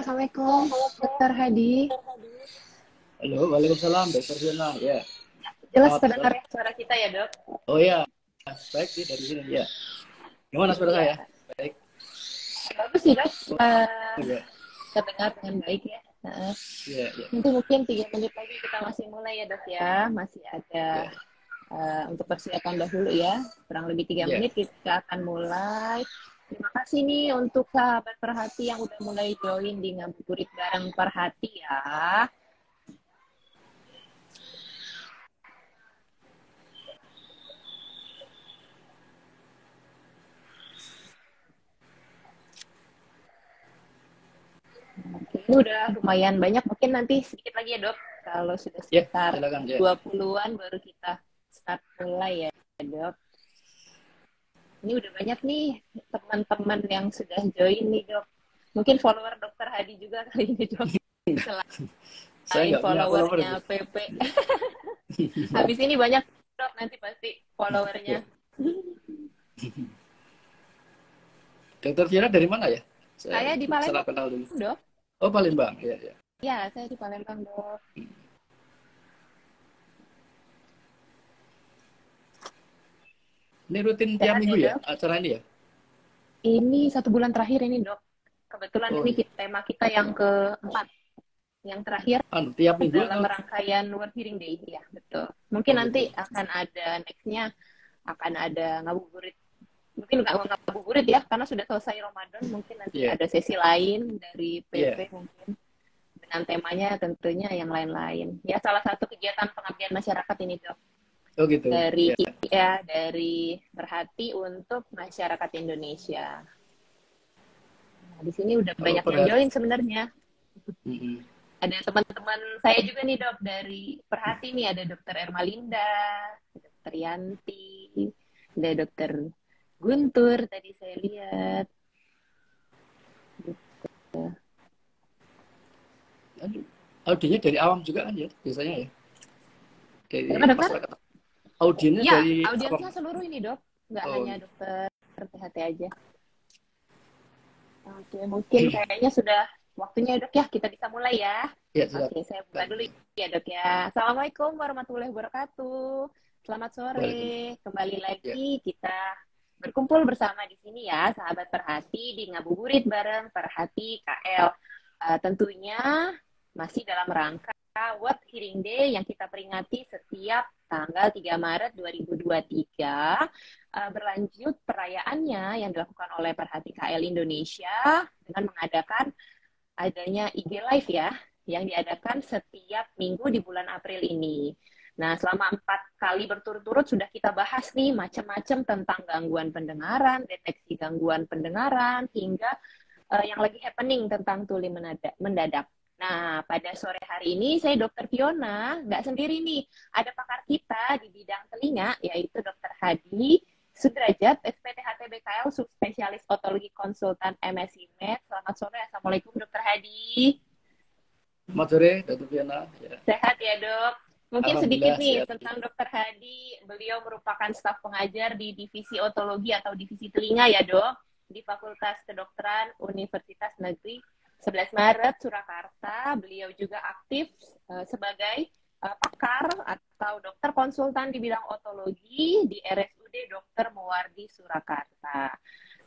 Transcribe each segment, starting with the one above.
Assalamualaikum, Dokter Hadi. Halo, Waalaikumsalam, Dokter Fiona. Ya, Jelas selamat terdengar sore. ya suara kita ya, Dok? Oh ya, baik nih dari sini. Ya, gimana suara Iya, saya? Baik. bagus sih, Dok. Oh ya, Terdengar dengan baik ya. ya, ya, Nanti mungkin 3 menit lagi kita masih mulai ya, Dok ya. Masih ada ya, untuk persiapan dahulu ya. Kurang lebih tiga ya. menit kita akan mulai. Terima kasih nih untuk sahabat Perhati yang udah mulai join di Ngabuburit bareng Perhati ya. Ini udah lumayan banyak, mungkin nanti sedikit lagi ya, Dok. Kalau sudah Ya, sekitar silakan ya. 20-an baru kita start mulai ya, Dok. Ini udah banyak nih teman-teman yang sudah join nih, Dok. Mungkin follower Dokter Hadi juga kali ini, Dok. Saya Selain nggak punya follower itu. followernya PP. Habis ini banyak, Dok, nanti pasti Ya. followernya. Dokter Fiona dari mana ya? Saya Saya di salah Palembang, kenal dulu. Dok. Oh, Palembang. Ya, ya. Ya, saya di Palembang, Dok. Ini rutin tiap Sehat ya, minggu ya Dok? acara ini ya? Ini 1 bulan terakhir ini, Dok. Kebetulan Oh ini iya. tema kita yang keempat. Yang terakhir Tiap minggu dalam atau? rangkaian World Hearing Day, ya betul. Mungkin Oh nanti gitu. akan ada nextnya, akan ada ngabuburit. Mungkin nggak ngabuburit ya, karena sudah selesai Ramadan. Mungkin nanti Iya, ada sesi lain dari PP iya. mungkin dengan temanya tentunya yang lain-lain. Ya salah satu kegiatan pengabdian masyarakat ini, Dok. Oh gitu. Dari Ya. ya dari Perhati untuk masyarakat Indonesia. Nah, di sini udah Kalau banyak yang per join sebenarnya. Mm-mm. Ada teman-teman saya juga nih, Dok, dari Perhati nih, ada Dokter Ermalinda, Dokter Yanti, ada Dokter Guntur tadi saya lihat. Audinya dari awam juga kan ya biasanya ya, dari Kenapa, Dokter? masyarakat. Audiennya Ya, dari awam. audiensnya seluruh ini, Dok. Nggak Oh hanya gitu. Dokter PHT aja. Oke, mungkin kayaknya sudah waktunya, Dok, ya. Kita bisa mulai ya. Ya Oke, saya buka silakan. dulu ya, Dok ya. Assalamualaikum warahmatullahi wabarakatuh. Selamat Waalaikumsalam. sore. Kembali Ya. lagi kita berkumpul bersama di sini ya, sahabat Perhati, di Ngabuburit bareng Perhati KL. Tentunya masih dalam rangka World Hearing Day yang kita peringati setiap tanggal 3 Maret 2023. Berlanjut perayaannya yang dilakukan oleh Perhati KL Indonesia dengan mengadakan adanya IG Live ya, yang diadakan setiap minggu di bulan April ini. Nah, selama 4 kali berturut-turut sudah kita bahas nih macam-macam tentang gangguan pendengaran, deteksi gangguan pendengaran, hingga yang lagi happening tentang tuli mendadak. Nah, pada sore hari ini saya Dokter Fiona, nggak sendiri nih, ada pakar kita di bidang telinga, yaitu Dokter Hadi Sudrajat, SPTHT BKL, subspesialis otologi konsultan MSI Med. Selamat sore, Assalamualaikum Dokter Hadi. Selamat sore, Dr. Fiona. Ya. Sehat ya, Dok? Mungkin sedikit Alhamdulillah nih sehat. tentang Dokter Hadi. Beliau merupakan staf pengajar di divisi otologi atau divisi telinga ya, Dok, di Fakultas Kedokteran Universitas Negeri 11 Maret Surakarta. Beliau juga aktif sebagai pakar atau dokter konsultan di bidang otologi di RSUD Dr. Muwardi Surakarta.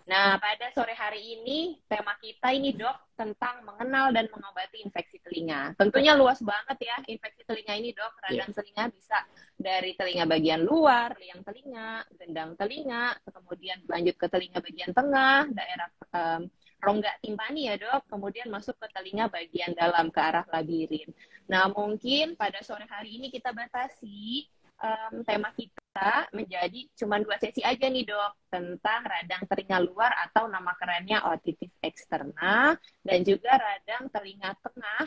Nah, pada sore hari ini tema kita ini, Dok, tentang mengenal dan mengobati infeksi telinga. Tentunya luas banget ya infeksi telinga ini, Dok. Ya. Radang telinga bisa dari telinga bagian luar, liang telinga, gendang telinga, kemudian lanjut ke telinga bagian tengah, daerah rongga timpani ya, Dok. Kemudian masuk ke telinga bagian dalam ke arah labirin. Nah, mungkin pada sore hari ini kita batasi tema kita menjadi cuma 2 sesi aja nih, Dok, tentang radang telinga luar atau nama kerennya otitis eksterna, dan juga radang telinga tengah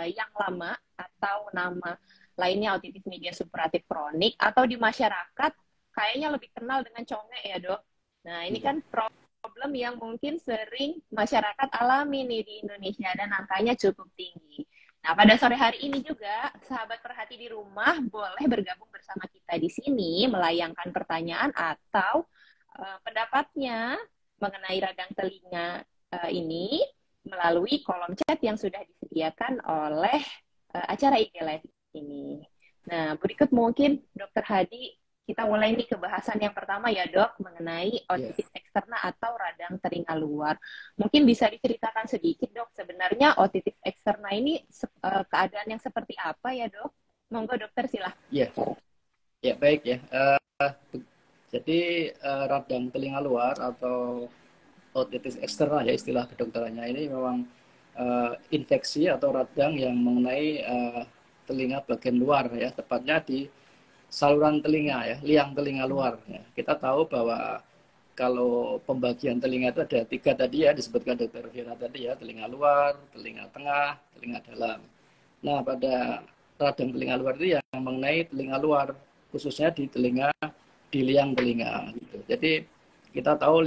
yang lama atau nama lainnya otitis media supuratif kronik, atau di masyarakat kayaknya lebih kenal dengan conge ya, Dok. Nah, ini kan problem yang mungkin sering masyarakat alami nih di Indonesia dan angkanya cukup tinggi. Nah, pada sore hari ini juga, sahabat Perhati di rumah boleh bergabung bersama kita di sini, melayangkan pertanyaan atau pendapatnya mengenai radang telinga ini melalui kolom chat yang sudah disediakan oleh acara IG Live ini. Nah, berikut mungkin Dokter Hadi, kita mulai nih ke bahasan yang pertama ya dok, mengenai otitis eksterna atau radang telinga luar. Mungkin bisa diceritakan sedikit dok, sebenarnya otitis eksterna ini keadaan yang seperti apa ya dok? Monggo dokter silahkan. Ya baik ya. Jadi radang telinga luar atau otitis eksterna ya istilah kedokterannya ini memang infeksi atau radang yang mengenai telinga bagian luar ya, tepatnya di saluran telinga ya, liang telinga luar. Ya. Kita tahu bahwa kalau pembagian telinga itu ada 3 tadi ya, disebutkan Dokter Fiona tadi ya, telinga luar, telinga tengah, telinga dalam. Nah, pada radang telinga luar itu yang mengenai telinga luar, khususnya di liang telinga. Gitu. Jadi kita tahu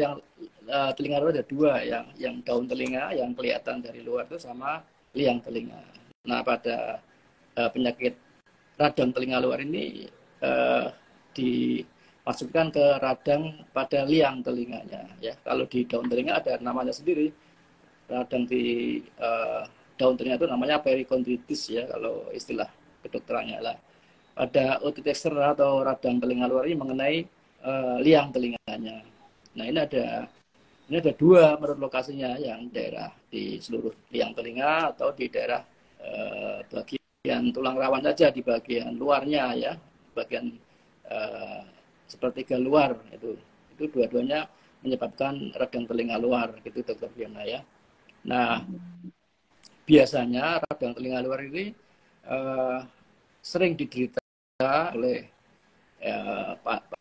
telinga luar ada 2, yang daun telinga yang kelihatan dari luar itu sama liang telinga. Nah, pada penyakit radang telinga luar ini dimasukkan ke radang pada liang telinganya ya. Kalau di daun telinga ada namanya sendiri, radang di daun telinga itu namanya perikondritis ya kalau istilah kedokterannya lah. Pada otitis eksterna atau radang telinga luar ini mengenai liang telinganya. Nah, ini ada 2 menurut lokasinya, yang daerah di seluruh liang telinga atau di daerah bagian tulang rawan saja di bagian luarnya ya, bagian sepertiga luar itu dua-duanya menyebabkan radang telinga luar gitu Dokter Fiona ya. Nah, biasanya radang telinga luar ini sering diderita oleh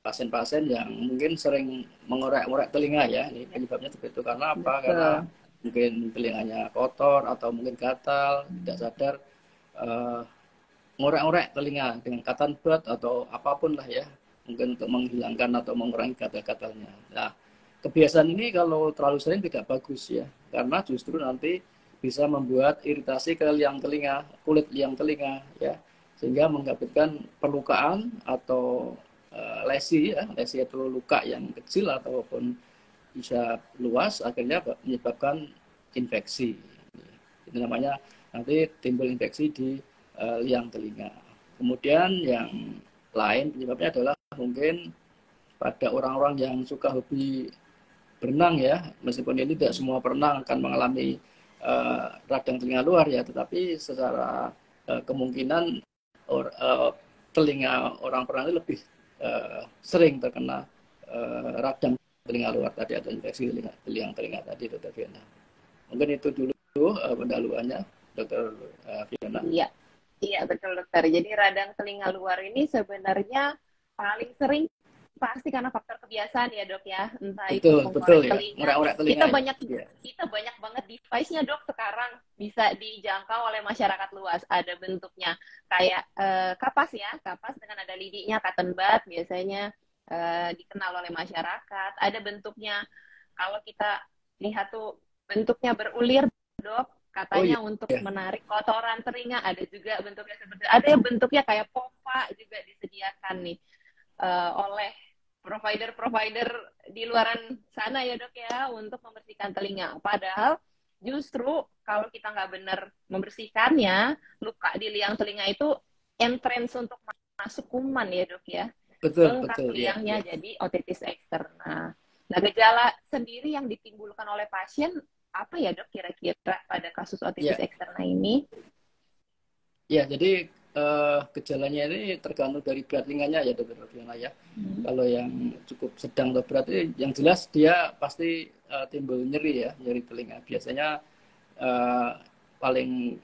pasien-pasien yang mungkin sering mengorek-ngorek telinga ya. Ini penyebabnya seperti itu karena apa? Karena mungkin telinganya kotor atau mungkin gatal, tidak sadar ngorek-ngorek telinga dengan cotton bud atau apapun lah ya, mungkin untuk menghilangkan atau mengurangi gatal-gatalnya. Nah, kebiasaan ini kalau terlalu sering tidak bagus ya, karena justru nanti bisa membuat iritasi ke liang telinga, kulit liang telinga ya, sehingga mengakibatkan perlukaan atau lesi ya, lesi atau luka yang kecil ataupun bisa luas, akhirnya menyebabkan infeksi. Itu namanya nanti timbul infeksi di liang telinga. Kemudian yang lain penyebabnya adalah mungkin pada orang-orang yang suka hobi berenang ya, meskipun ini tidak semua perenang akan mengalami radang telinga luar ya, tetapi secara kemungkinan telinga orang perenang lebih sering terkena radang telinga luar tadi atau infeksi liang telinga tadi, Dokter Fiona. Mungkin itu dulu pendahuluannya, Dokter Fiona. Iya betul dokter. Jadi radang telinga luar ini sebenarnya paling sering pasti karena faktor kebiasaan ya dok ya. Entah betul, itu mengorek ya. telinga. Ngorek telinga. Kita banyak banget device-nya dok sekarang bisa dijangkau oleh masyarakat luas. Ada bentuknya kayak kapas ya, kapas dengan ada lidinya, cotton bud biasanya dikenal oleh masyarakat. Ada bentuknya kalau kita lihat tuh bentuknya berulir dok. Katanya untuk menarik kotoran telinga, ada juga bentuknya seperti ada yang bentuknya kayak pompa juga disediakan nih oleh provider-provider di luaran sana ya dok ya untuk membersihkan telinga. Padahal justru kalau kita nggak benar membersihkannya, luka di liang telinga itu entrance untuk masuk kuman ya dok ya. Betul liangnya ya. Jadi otitis eksterna. Nah gejala sendiri yang ditimbulkan oleh pasien apa ya dok kira-kira pada kasus otitis eksterna ini? Ya, jadi gejalanya ini tergantung dari berat ringannya ya Dokter Fiona ya. Kalau yang cukup sedang atau berat ini, yang jelas dia pasti timbul nyeri ya, nyeri telinga. Biasanya paling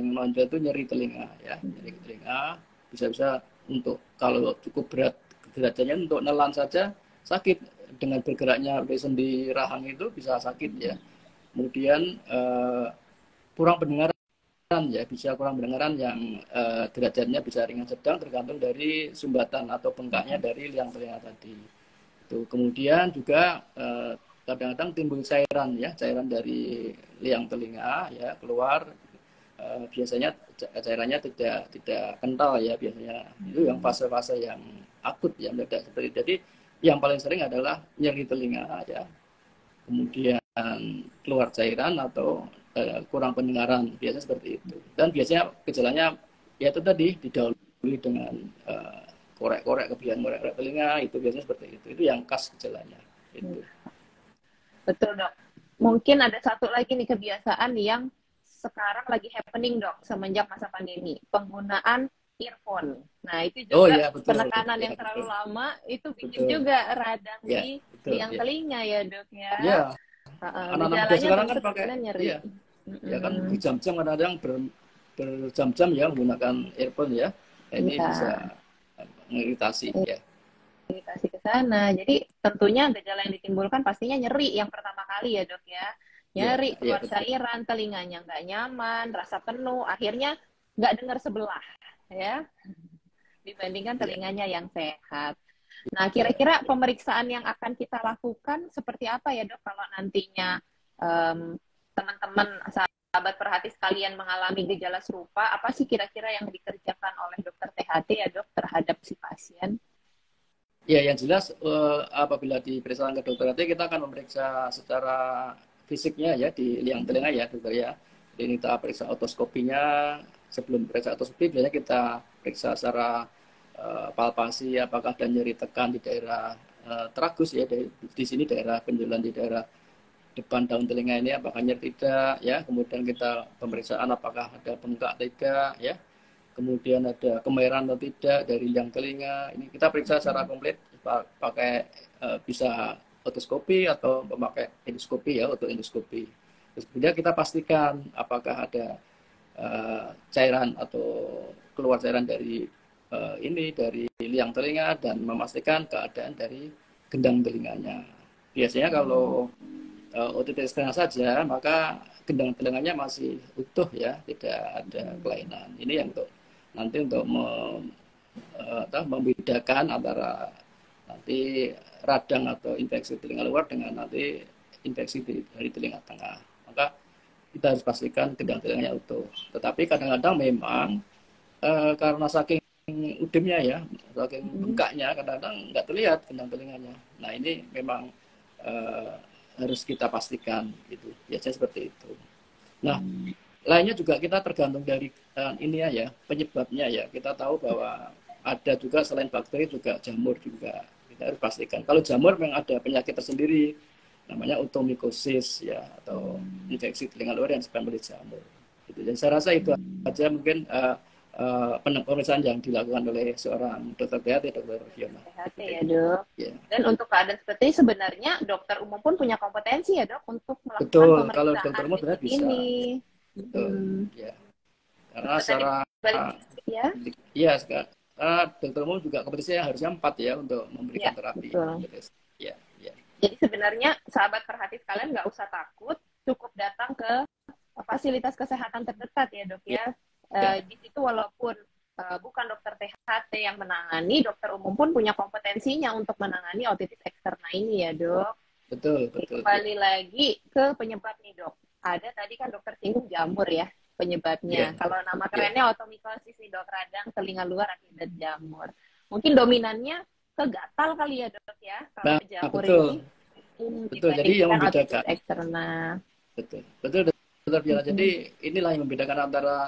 menonjol itu nyeri telinga ya, nyeri telinga. Bisa-bisa untuk kalau cukup berat derajatnya untuk nelan saja sakit. Dengan bergeraknya sendi rahang itu bisa sakit ya. Kemudian kurang pendengaran ya, bisa kurang pendengaran yang derajatnya bisa ringan sedang tergantung dari sumbatan atau bengkaknya dari liang telinga tadi. Tuh, kemudian juga kadang-kadang timbul cairan ya, cairan dari liang telinga ya keluar. Biasanya cairannya tidak kental ya, biasanya itu yang fase-fase yang akut ya mendadak seperti itu. Jadi yang paling sering adalah nyeri telinga ya. Kemudian keluar cairan atau kurang pendengaran, biasanya seperti itu. Dan biasanya gejalanya ya itu tadi didahului dengan korek-korek, kebiasaan korek-korek telinga, itu biasanya seperti itu. Itu yang khas gejalanya. Itu. Betul, Dok. Mungkin ada satu lagi nih kebiasaan yang sekarang lagi happening, Dok, semenjak masa pandemi. Penggunaan earphone. Nah, itu juga Ya, betul. penekanan yang Ya, terlalu betul. lama itu bikin Betul. juga radang Ya, di betul. liang telinga ya, Dok ya. Ya, anak-anak muda Gejalanya sekarang kan bentuk pakai, nyeri. iya, ya kan berjam-jam, kadang-kadang berjam-jam ya menggunakan earphone ya. Ini bisa Iya, mengiritasi ya. iritasi ke sana. Jadi tentunya gejala yang ditimbulkan pastinya nyeri yang pertama kali ya, Dok ya. Ya, Nyeri, ya keluar betul. cairan, telinganya nggak nyaman, rasa penuh, akhirnya nggak dengar sebelah ya, dibandingkan Ya, telinganya yang sehat. Nah, ya. kira-kira pemeriksaan yang akan kita lakukan seperti apa ya, Dok, kalau nantinya teman-teman sahabat perhati sekalian mengalami gejala serupa, apa sih kira-kira yang dikerjakan oleh dokter THT ya, Dok, terhadap si pasien? Ya, yang jelas apabila diperiksa ke dokter hati, kita akan memeriksa secara fisiknya ya di liang telinga ya dokter ya. Jadi kita periksa otoskopinya. Sebelum periksa otoskopi biasanya kita periksa secara palpasi apakah ada nyeri tekan di daerah tragus ya, di sini daerah penjualan di daerah depan daun telinga ini apakah nyeri tidak ya. Kemudian kita pemeriksaan apakah ada bengkak tidak ya. Kemudian ada kemerahan atau tidak dari liang telinga. Ini kita periksa secara komplit pakai bisa otoskopi atau memakai endoskopi ya, untuk endoskopi. Terus kemudian kita pastikan apakah ada cairan atau keluar cairan dari ini dari liang telinga dan memastikan keadaan dari gendang telinganya. Biasanya kalau otitis externa saja, maka gendang telinganya masih utuh ya, tidak ada kelainan. Ini yang untuk nanti untuk membedakan antara nanti radang atau infeksi telinga luar dengan nanti infeksi dari telinga tengah. Maka kita harus pastikan gendang telinganya utuh. Tetapi kadang-kadang memang karena saking udemnya ya, saking bengkaknya, kadang-kadang nggak terlihat gendang telinganya. Nah ini memang harus kita pastikan gitu. Biasanya seperti itu. Nah, lainnya juga kita tergantung dari ini ya penyebabnya ya. Kita tahu bahwa ada juga selain bakteri juga jamur juga. Kita harus pastikan. Kalau jamur memang ada penyakit tersendiri namanya otomikosis ya atau infeksi telinga luar yang disebabkan oleh jamur. Gitu. Dan saya rasa itu aja mungkin pemeriksaan yang dilakukan oleh seorang dokter THT, dokter Fiona. THT ya, Dok. Ya. Dan untuk keadaan seperti ini sebenarnya dokter umum pun punya kompetensi ya, Dok, untuk melakukan Betul, kalau dokter pemeriksaan umum sebenarnya fisik bisa. ini. Betul, ya. Karena Tadi secara balik ya. iya sekarang dokter umum juga kompetisinya harusnya 4 ya untuk memberikan Ya, terapi. betul. Ya, ya. Jadi sebenarnya sahabat perhati sekalian nggak usah takut, cukup datang ke fasilitas kesehatan terdekat ya, Dok Ya, ya. ya. Di situ walaupun bukan dokter THT yang menangani, dokter umum pun punya kompetensinya untuk menangani otitis eksterna ini ya, Dok. Betul, Oke, betul. kembali Ya. lagi ke penyebab nih, Dok. Ada tadi kan dokter singgung jamur ya penyebabnya. Ya, Kalau nama ya. kerennya otomikosis nih, Dok, radang telinga luar akibat jamur. Mungkin dominannya ke gatal kali ya, Dok ya. Kalau Nah, jamur betul. ini Betul. Jadi yang dibandingkan otitis membedakan. eksterna. Betul. Betul, dokter Fiona. Jadi inilah yang membedakan antara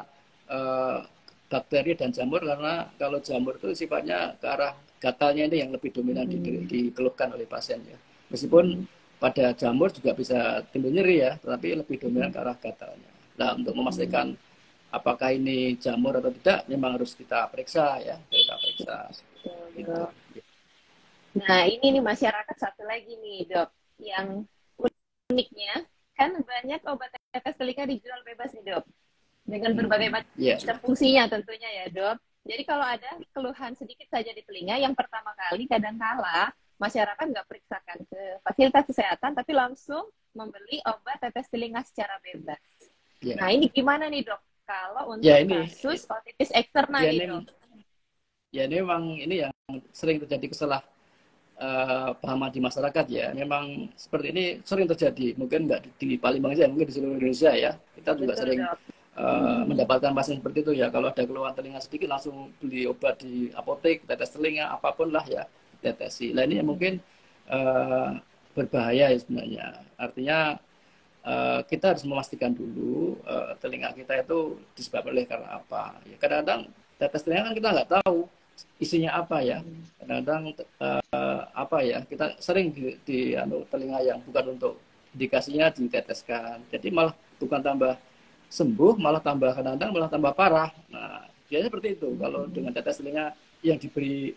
bakteri dan jamur karena kalau jamur itu sifatnya ke arah gatalnya ini yang lebih dominan dikeluhkan oleh pasien ya. Meskipun pada jamur juga bisa timbul nyeri ya, tetapi lebih dominan ke arah gatalnya. Nah, untuk memastikan apakah ini jamur atau tidak, memang harus kita periksa ya, kita periksa. Gitu. Nah, ini nih masyarakat satu lagi nih, Dok, yang uniknya kan banyak obat tetes telinga dijual bebas nih, Dok, dengan berbagai macam fungsinya tentunya ya, Dok. Jadi kalau ada keluhan sedikit saja di telinga, yang pertama kali kadangkala masyarakat nggak periksakan ke fasilitas kesehatan, tapi langsung membeli obat tetes telinga secara bebas. Nah, ini gimana nih, Dok? Kalau untuk kasus otitis eksterna nih, Dok. Ya, ini memang ini yang sering terjadi pahaman di masyarakat ya. Memang seperti ini sering terjadi. Mungkin nggak di Palembang saja, mungkin di seluruh Indonesia ya. Kita juga sering mendapatkan pasien seperti itu ya. Kalau ada keluhan telinga sedikit langsung beli obat di apotek, tetes telinga, apapun lah ya, tetesi. Nah ini mungkin berbahaya ya sebenarnya. Artinya kita harus memastikan dulu telinga kita itu disebabkan oleh karena apa. Ya, kadang-kadang tetes telinga kan kita nggak tahu isinya apa ya. Kadang-kadang apa ya, kita sering di telinga yang bukan untuk indikasinya diteteskan. Jadi malah bukan tambah sembuh, malah tambah kadang-kadang malah tambah parah. Nah, biasanya seperti itu. Kalau dengan tetes telinga yang dibeli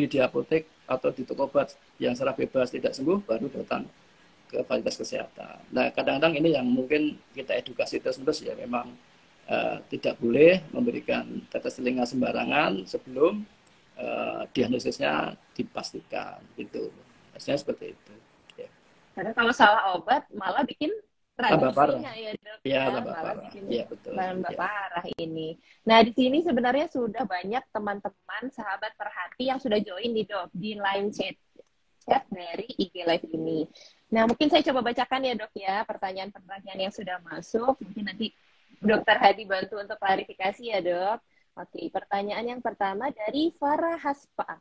di apotek atau di toko obat yang secara bebas tidak sembuh, baru datang ke fasilitas kesehatan. Nah, kadang-kadang ini yang mungkin kita edukasi terus-menerus ya, memang tidak boleh memberikan tetes telinga sembarangan sebelum diagnosisnya dipastikan gitu. Hasilnya seperti itu. Ya. Karena kalau salah obat malah bikin Tambah parah. radangnya ya dok Ya, ya, tambah malah parah. bikin Ya, betul. tambah Ya. parah ini. Nah di sini sebenarnya sudah banyak teman-teman sahabat perhati yang sudah join di dok di line chat dari IG Live ini. Nah mungkin saya coba bacakan ya dok ya pertanyaan-pertanyaan yang sudah masuk. Mungkin nanti Dokter Hadi bantu untuk klarifikasi ya dok. Oke, pertanyaan yang pertama dari Farah Haspa.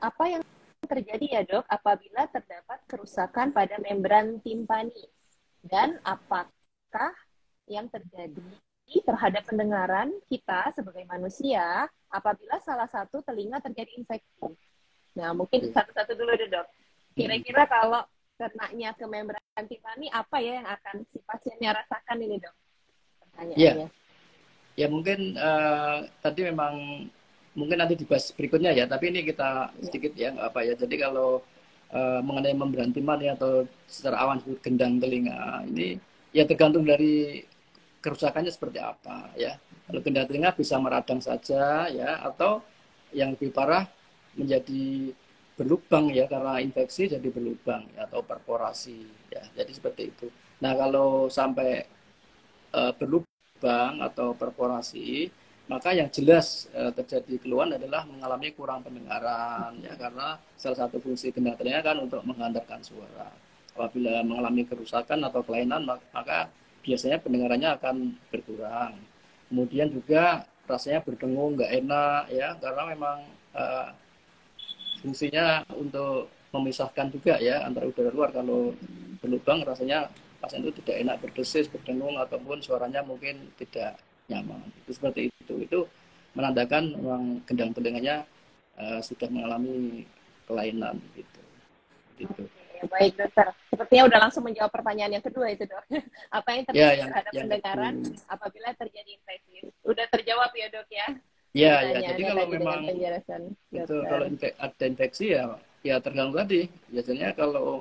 Apa yang terjadi ya dok apabila terdapat kerusakan pada membran timpani? Dan apakah yang terjadi terhadap pendengaran kita sebagai manusia apabila salah satu telinga terjadi infeksi? Nah, mungkin satu-satu dulu deh dok. Kira-kira kalau kenanya ke membran timpani, apa ya yang akan si pasiennya rasakan ini dok? Pertanyaannya. Ya mungkin tadi memang mungkin nanti dibahas berikutnya ya, tapi ini kita sedikit ya nggak apa ya. Jadi kalau mengenai membran timpani atau secara awan disebut gendang telinga ini ya tergantung dari kerusakannya seperti apa ya. Kalau gendang telinga bisa meradang saja ya, atau yang lebih parah menjadi berlubang ya, karena infeksi jadi berlubang ya, atau perforasi ya. Jadi seperti itu. Nah kalau sampai berlubang atau perforasi, maka yang jelas terjadi keluhan adalah mengalami kurang pendengaran ya, karena salah satu fungsi gendang telinga kan untuk menghantarkan suara. Apabila mengalami kerusakan atau kelainan, maka biasanya pendengarannya akan berkurang. Kemudian juga rasanya berdengung, nggak enak ya, karena memang fungsinya untuk memisahkan juga ya antara udara luar. Kalau berlubang rasanya pasien itu tidak enak, berdesis, berdengung, ataupun suaranya mungkin tidak nyaman. Itu seperti itu. Itu menandakan memang gendang telinganya sudah mengalami kelainan gitu. Gitu. Oke, baik dokter. Sepertinya udah langsung menjawab pertanyaan yang kedua itu dok. Apa yang terjadi Ya, terhadap pendengaran apabila terjadi infeksi? Udah terjawab ya dok ya? Ya, jadi kalau memang itu kalau ada infeksi ya terganggu tadi. Biasanya kalau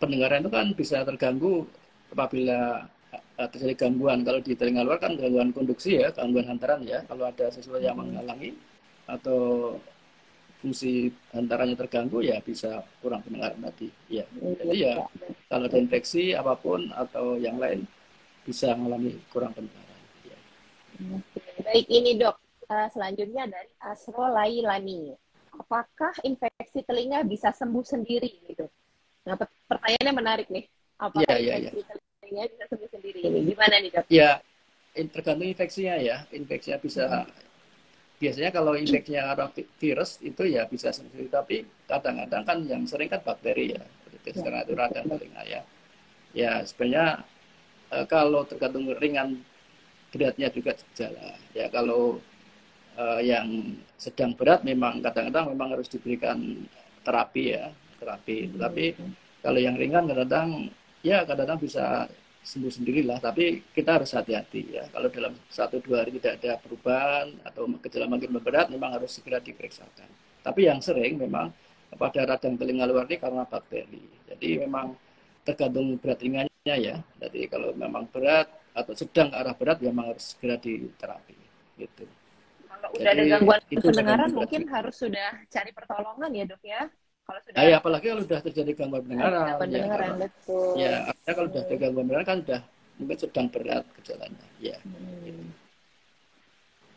pendengaran itu kan bisa terganggu apabila terjadi gangguan. Kalau di telinga luar kan gangguan konduksi ya, gangguan hantaran ya. Kalau ada sesuatu yang menghalangi atau fungsi hantarannya terganggu ya bisa kurang pendengaran tadi. Ya. Jadi ya kalau ada infeksi apapun atau yang lain bisa mengalami kurang pendengaran. Ya. Baik, ini dok. Selanjutnya dari Asro Lailani. Apakah infeksi telinga bisa sembuh sendiri gitu? Nah, pertanyaannya menarik nih. Apakah infeksi telinga bisa sembuh sendiri ini? Gimana nih dok? Ya, tergantung infeksinya ya. Infeksinya bisa, biasanya kalau infeksinya karena virus itu ya bisa sembuh sendiri. Tapi kadang-kadang kan yang sering kan bakteri ya. Karena itu radang telinga ya. Ya sebenarnya kalau tergantung ringan beratnya juga gejala. Ya kalau yang sedang berat memang kadang-kadang memang harus diberikan terapi ya, terapi. Tapi kalau yang ringan kadang-kadang bisa sembuh sendirilah. Tapi kita harus hati-hati ya. Kalau dalam 1-2 hari tidak ada perubahan atau gejala makin berat, memang harus segera diperiksakan. Tapi yang sering memang pada radang telinga luar ini karena bakteri. Jadi memang tergantung berat ringannya ya. Jadi kalau memang berat atau sedang ke arah berat, memang harus segera diterapi. Gitu. Kalau udah ada gangguan pendengaran, mungkin harus sudah cari pertolongan ya dok ya. Kalau sudah apalagi kalau sudah terjadi gangguan pendengaran. Betul. Ya, artinya kalau sudah terjadi gangguan pendengaran kan sudah mungkin sedang berat gejalanya. Ya. Gitu.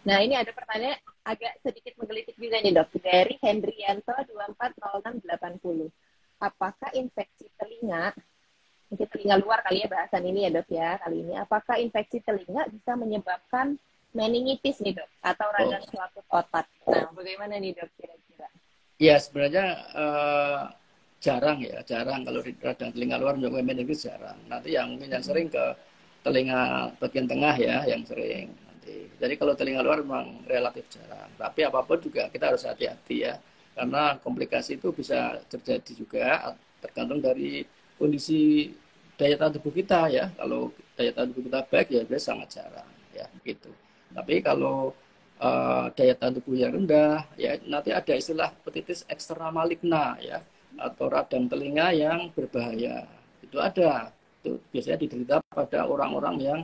Nah, ini ada pertanyaan agak sedikit menggelitik juga nih dok, dari Hendrianto 240680. Apakah infeksi telinga, mungkin telinga luar kali ya bahasan ini ya dok ya kali ini, apakah infeksi telinga bisa menyebabkan meningitis nih dok, atau radang selaput otak? Nah, bagaimana nih dok kira-kira? Ya, sebenarnya jarang ya, jarang kalau di radang telinga luar menyebabkan meningitis jarang. Nanti yang mungkin yang sering ke telinga bagian tengah ya, yang sering nanti. Jadi kalau telinga luar memang relatif jarang. Tapi apapun juga kita harus hati-hati ya, karena komplikasi itu bisa terjadi juga tergantung dari kondisi daya tahan tubuh kita ya. Kalau daya tahan tubuh kita baik ya biasanya sangat jarang ya gitu. Tapi kalau daya tahan tubuh yang rendah ya nanti ada istilah otitis eksternal maligna ya, atau radang telinga yang berbahaya. Itu ada. Itu biasanya diderita pada orang-orang yang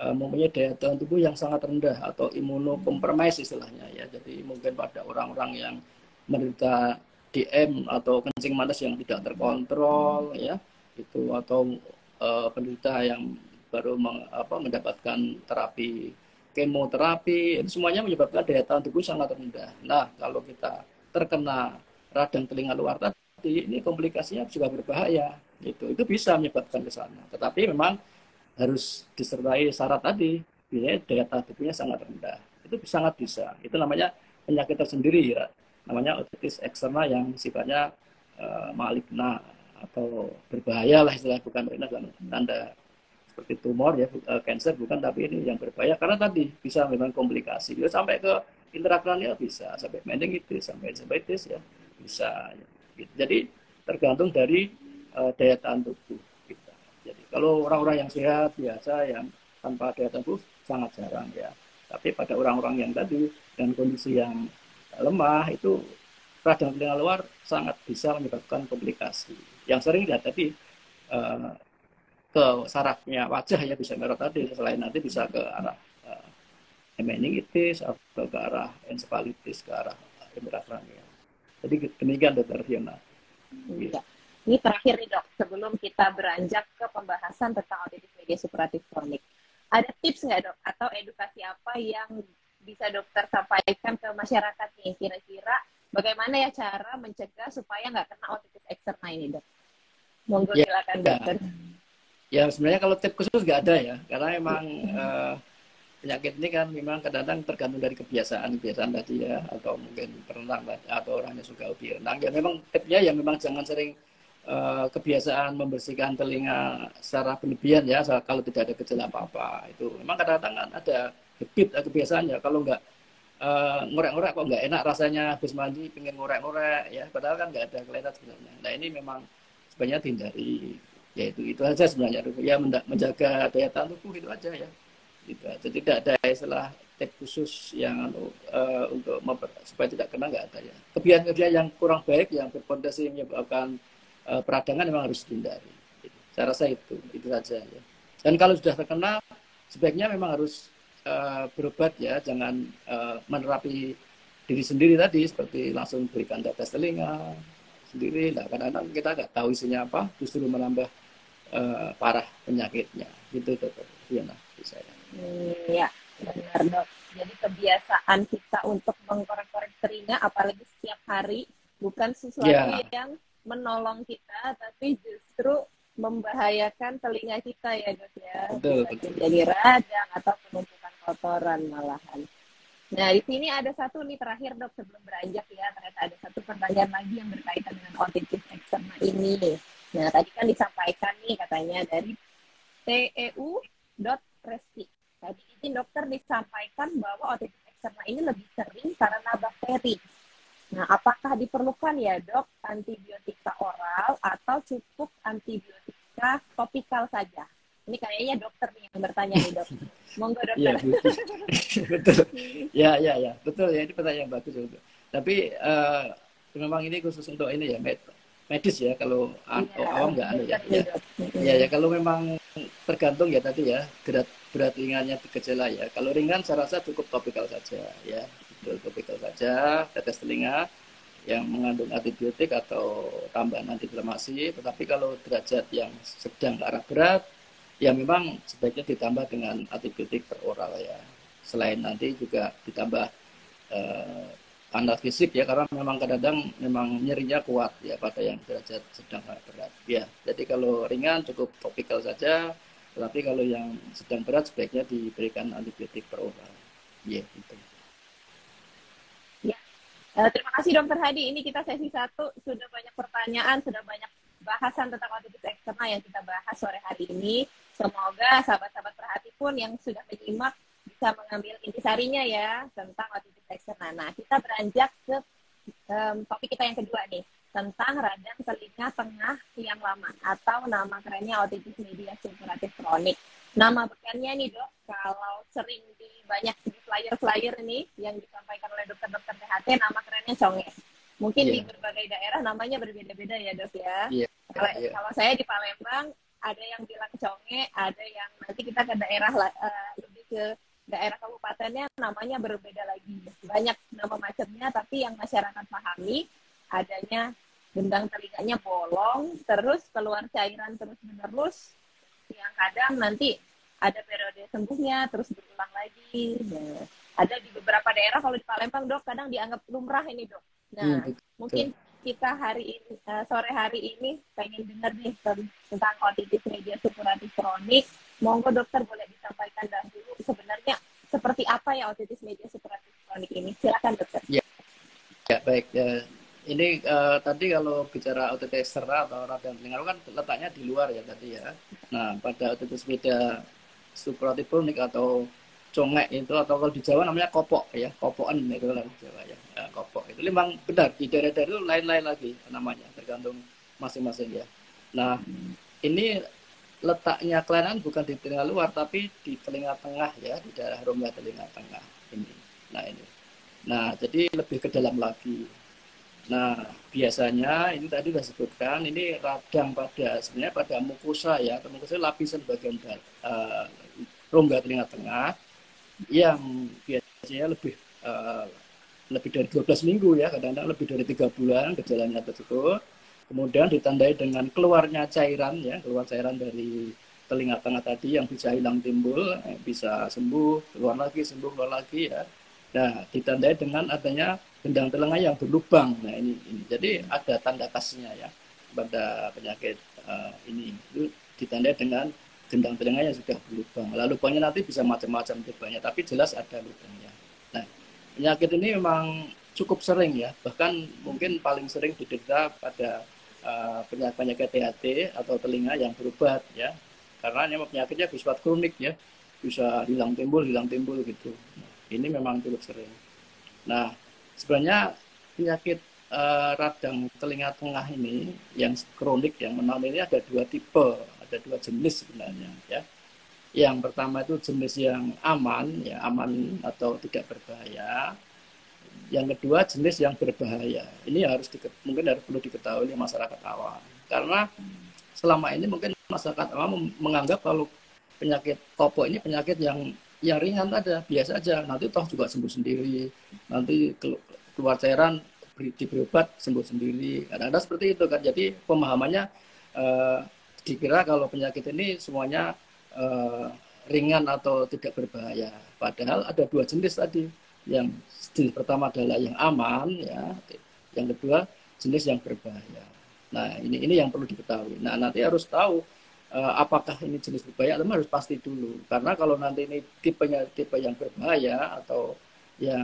mempunyai daya tahan tubuh yang sangat rendah atau imunokompromis istilahnya ya. Jadi mungkin pada orang-orang yang menderita DM atau kencing manis yang tidak terkontrol ya, itu atau penderita yang baru mendapatkan terapi kemoterapi, itu semuanya menyebabkan daya tahan tubuh sangat rendah. Nah, kalau kita terkena radang telinga luar tadi, ini komplikasinya juga berbahaya. Itu bisa menyebabkan ke sana. Tetapi memang harus disertai syarat tadi, biasanya daya tahan tubuhnya sangat rendah. Itu sangat bisa. Itu namanya penyakit tersendiri ya. Namanya otitis eksterna yang sifatnya maligna atau berbahaya lah istilah, bukan tanda seperti tumor ya, cancer bukan, tapi ini yang berbahaya karena tadi bisa memang komplikasi ya, sampai ke intrakranial bisa, sampai meningitis, sampai diabetes ya bisa ya. Jadi tergantung dari daya tahan tubuh kita. Jadi kalau orang-orang yang sehat biasa yang tanpa daya tahan tubuh sangat jarang ya, tapi pada orang-orang yang tadi dan kondisi yang lemah itu radang telinga luar sangat bisa menyebabkan komplikasi yang sering lihat tadi ke sarafnya wajah ya, bisa merah tadi, selain nanti bisa ke arah meningitis atau ke arah encephalitis, ke arah intrakranial. Jadi demikian Dokter Fiona. Ya. Ini terakhir nih dok, sebelum kita beranjak ke pembahasan tentang otitis media superatif kronik. Ada tips nggak dok, atau edukasi apa yang bisa dokter sampaikan ke masyarakat nih, kira-kira bagaimana ya cara mencegah supaya nggak kena otitis eksterna ini dok? Monggo Ya, silakan ya. dokter. Ya sebenarnya kalau tips khusus nggak ada ya, karena emang penyakit ini kan memang kadang-kadang tergantung dari kebiasaan tadi ya, atau mungkin berenang atau orangnya suka hobi renang. Ya memang tipsnya ya memang jangan sering kebiasaan membersihkan telinga secara berlebihan ya, kalau tidak ada gejala apa-apa. Itu memang kadang-kadang kan ada habit kebiasaannya, kalau nggak ngorek-ngorek kok nggak enak rasanya, habis mandi pengen ngorek-ngorek ya, padahal kan nggak ada kelihatan sebenarnya. Nah ini memang sebenarnya dihindari, ya itu aja sebenarnya ya, menjaga daya tahan tubuh itu aja ya, gitu aja. Tidak ada istilah tips khusus yang untuk supaya tidak kena, nggak ada ya. Kebiasaan-kebiasaan yang kurang baik yang berpotensi menyebabkan peradangan memang harus dihindari. Saya rasa itu saja ya. Dan kalau sudah terkena sebaiknya memang harus berobat ya, jangan menerapi diri sendiri tadi, seperti langsung berikan tetes telinga sendiri. Nah, kadang-kadang kita nggak tahu isinya apa, justru menambah parah penyakitnya. Gitu Dokter Fiona, saya. Ya, benar dok. Jadi kebiasaan kita untuk mengkorek-korek telinga, apalagi setiap hari, bukan sesuatu yang menolong kita, tapi justru membahayakan telinga kita ya dok ya. Betul. Jadi radang atau penumpukan kotoran malahan. Nah di sini ada satu nih terakhir dok, sebelum beranjak ya, ternyata ada satu pertanyaan lagi yang berkaitan dengan otitis eksterna ini. Nah tadi kan disampaikan nih katanya dari TEU.Resti. Tadi izin dokter disampaikan bahwa otitis eksterna ini lebih sering karena bakteri. Nah, apakah diperlukan ya dok antibiotika oral atau cukup antibiotika topikal saja? Ini kayaknya dokter nih yang bertanya nih dok. Monggo dokter. Ya, betul. Ya, betul ya, ini pertanyaan yang bagus. Tapi memang ini khusus untuk ini ya, medis ya, kalau awam nggak ada ya. Ya, kalau memang tergantung ya tadi ya, berat ringannya gejala ya. Kalau ringan saya rasa cukup topikal saja ya. Betul, topikal saja, tetes telinga yang mengandung antibiotik atau tambahan antiinflamasi. Tetapi kalau derajat yang sedang ke arah berat, ya memang sebaiknya ditambah dengan antibiotik per oral ya. Selain nanti juga ditambah analgesik ya, karena memang kadang-kadang memang nyerinya kuat ya pada yang derajat sedang berat ya. Jadi kalau ringan cukup topikal saja, tetapi kalau yang sedang berat sebaiknya diberikan antibiotik per oral ya, gitu. Ya, Terima kasih Dokter Hadi. Ini kita sesi 1 sudah banyak pertanyaan, sudah banyak bahasan tentang otitis eksterna yang kita bahas sore hari ini. Semoga sahabat-sahabat perhati pun yang sudah menyimak bisa mengambil intisarinya ya tentang otitis eksterna. Nah, kita beranjak ke topik kita yang kedua nih, tentang radang telinga tengah yang lama atau nama kerennya otitis media suppuratif kronik. Nama bekannya nih dok, kalau sering di banyak di flyer-flyer ini yang disampaikan oleh dokter-dokter THT, nama kerennya conge. Mungkin di berbagai daerah namanya berbeda-beda ya dok ya. Kalau saya di Palembang ada yang bilang conge, ada yang nanti kita ke daerah lebih ke daerah kabupatennya namanya berbeda lagi. Banyak nama macamnya, tapi yang masyarakat pahami adanya gendang telinganya bolong, terus keluar cairan terus-menerus, yang kadang nanti ada periode sembuhnya, terus berulang lagi. Nah, ada di beberapa daerah, kalau di Palembang dok, kadang dianggap lumrah ini dok. Nah, mungkin kita hari ini, sore hari ini pengen dengar nih tentang otitis media suppuratif kronik. Monggo dokter boleh disampaikan dahulu sebenarnya seperti apa ya otitis media suppuratif kronik ini. Silakan dokter. Ya baik. Ini tadi kalau bicara otitis eksterna atau radang telinga kan letaknya di luar ya tadi ya. Nah, pada otitis media suppuratif kronik atau congek itu, atau kalau di Jawa namanya kopok ya, kopokan itu kalau di Jawa ya. Nah, kopok itu memang benar di daerah-daerah itu lain-lain lagi namanya, tergantung masing-masing ya. Nah, ini letaknya kelainan bukan di telinga luar tapi di telinga tengah ya, di daerah rongga telinga tengah ini. Nah, ini. Nah, jadi lebih ke dalam lagi. Nah, biasanya ini tadi sudah sebutkan, ini radang sebenarnya pada mukosa ya, atau mukosa lapisan bagian rongga telinga tengah yang biasanya lebih dari 12 minggu ya, kadang-kadang lebih dari 3 bulan gejalanya tersebut. Kemudian ditandai dengan keluarnya cairan ya, keluar cairan dari telinga tengah tadi yang bisa hilang timbul, bisa sembuh, keluar lagi, sembuh, keluar lagi ya. Nah, ditandai dengan adanya gendang telinga yang berlubang. Nah, ini. Jadi ada tanda khasnya ya pada penyakit ini. Itu ditandai dengan gendang telinga yang sudah berlubang. Lalu lubangnya nanti bisa macam-macam tipenya, tapi jelas ada lubangnya. Nah, penyakit ini memang cukup sering ya, bahkan mungkin paling sering diderita pada penyakit THT atau telinga yang berobat ya, karena penyakitnya bersifat kronik ya, bisa hilang timbul gitu. Nah, ini memang cukup sering. Nah, sebenarnya penyakit radang telinga tengah ini yang kronik yang menang ini ada 2 tipe, ada 2 jenis sebenarnya ya. Yang pertama itu jenis yang aman ya, aman atau tidak berbahaya. Yang kedua jenis yang berbahaya. Ini mungkin perlu diketahui oleh masyarakat awam. Karena selama ini mungkin masyarakat awam menganggap kalau penyakit kopok ini penyakit yang ringan ada, biasa aja, nanti toh juga sembuh sendiri, nanti keluar cairan diberi obat sembuh sendiri. Kadang-kadang seperti itu kan. Jadi pemahamannya dikira kalau penyakit ini semuanya ringan atau tidak berbahaya. Padahal ada 2 jenis tadi. Yang jenis pertama adalah yang aman ya, yang kedua jenis yang berbahaya. Nah, ini yang perlu diketahui. Nah, nanti harus tahu apakah ini jenis berbahaya atau harus pasti dulu. Karena kalau nanti ini tipe yang berbahaya atau yang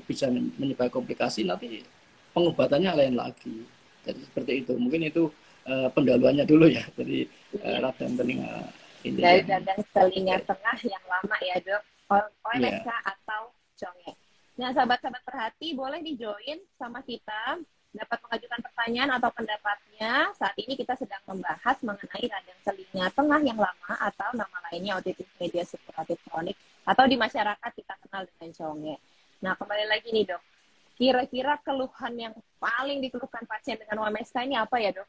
bisa menyebabkan komplikasi, nanti pengobatannya lain lagi. Jadi seperti itu. Mungkin itu pendahuluannya dulu ya. Jadi radang telinga ini. Dari radang telinga tengah yang lama ya dok, OMSK atau conge. Nah, sahabat-sahabat perhati boleh di-join sama kita, dapat mengajukan pertanyaan atau pendapatnya. Saat ini kita sedang membahas mengenai radang telinga tengah yang lama atau nama lainnya otitis media suppuratif kronik atau di masyarakat kita kenal dengan conge. Nah, kembali lagi nih dok, kira-kira keluhan yang paling dikeluhkan pasien dengan OMSK ini apa ya dok?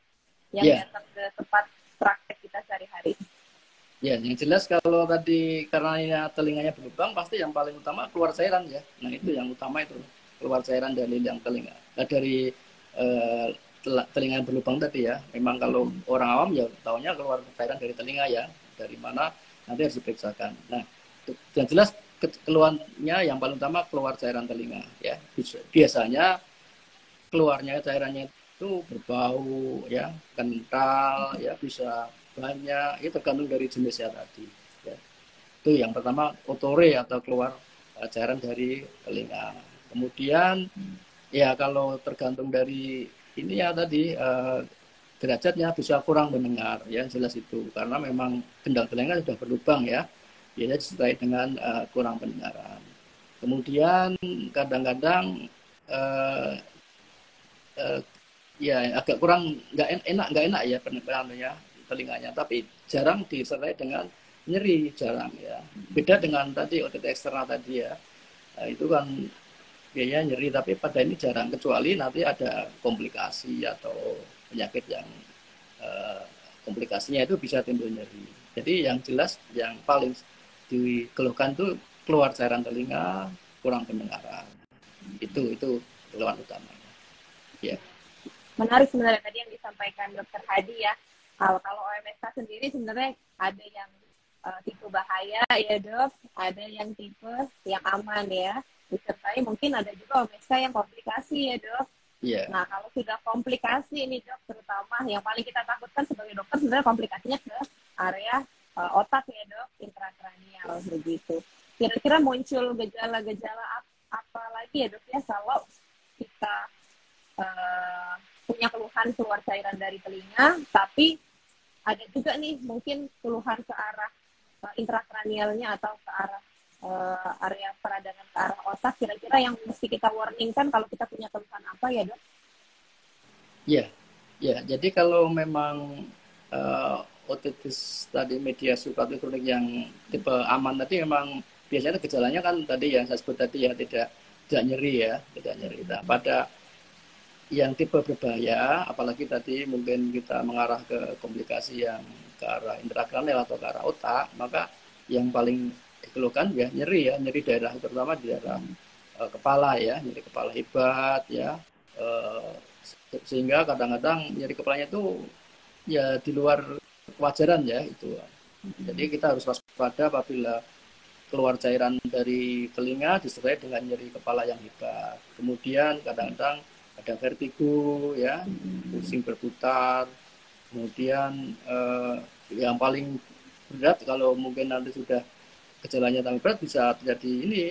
Yang datang ke tempat praktek kita sehari-hari. Ya, yang jelas kalau tadi karena telinganya berlubang, pasti yang paling utama keluar cairan ya. Nah, itu yang utama itu, keluar cairan dari liang telinga. Dari telinga yang berlubang tadi ya. Memang kalau orang awam ya taunya keluar cairan dari telinga ya. Dari mana nanti harus diperiksakan. Nah, yang jelas keluarnya yang paling utama keluar cairan telinga ya. Biasanya keluarnya cairannya itu berbau ya, kental ya, bisa banyak, itu tergantung dari jenisnya tadi ya. Itu yang pertama, otore atau keluar cairan dari telinga. Kemudian ya kalau tergantung dari ini ya tadi derajatnya bisa kurang mendengar ya jelas itu karena memang gendang telinga sudah berlubang ya biasanya disertai dengan kurang pendengaran. Kemudian kadang-kadang uh, uh, ya agak kurang nggak enak ya pendengarannya telinganya tapi jarang disertai dengan nyeri jarang ya beda dengan tadi otot eksternal tadi ya. Itu kan biaya nyeri tapi pada ini jarang kecuali nanti ada komplikasi atau penyakit yang eh, komplikasinya itu bisa timbul nyeri. Jadi yang jelas yang paling dikeluhkan itu keluar cairan telinga, kurang pendengaran. Itu keluhan utamanya. Ya. Menarik sebenarnya tadi yang disampaikan Dokter Hadi ya. Kalau OMSK sendiri sebenarnya ada yang tipe bahaya ya dok, ada yang tipe yang aman ya. Disertai mungkin ada juga OMSK yang komplikasi ya dok. Yeah. Nah kalau sudah komplikasi ini dok, terutama yang paling kita takutkan sebagai dokter sebenarnya komplikasinya ke area otak ya dok, intrakranial begitu. Kira-kira muncul gejala-gejala apa lagi ya dok ya kalau kita punya keluhan keluar cairan dari telinga, tapi ada juga nih mungkin keluhan ke arah intrakranialnya atau ke arah area peradangan ke arah otak. Kira-kira yang mesti kita warningkan kalau kita punya keluhan apa ya dok? Ya, jadi kalau memang otitis tadi media subklinikum kronik yang tipe aman tadi memang biasanya gejalanya kan tadi yang saya sebut tadi ya tidak nyeri ya, tidak nyeri. Nah, pada yang tipe berbahaya, apalagi tadi mungkin kita mengarah ke komplikasi yang ke arah intrakranial atau ke arah otak, maka yang paling dikeluhkan ya nyeri daerah terutama di daerah kepala ya, nyeri kepala hebat ya, sehingga kadang-kadang nyeri kepalanya itu ya di luar kewajaran ya itu. Jadi kita harus waspada apabila keluar cairan dari telinga disertai dengan nyeri kepala yang hebat. Kemudian kadang-kadang ada vertigo ya, pusing berputar. Kemudian yang paling berat kalau mungkin nanti sudah gejalanya tambah berat bisa terjadi ini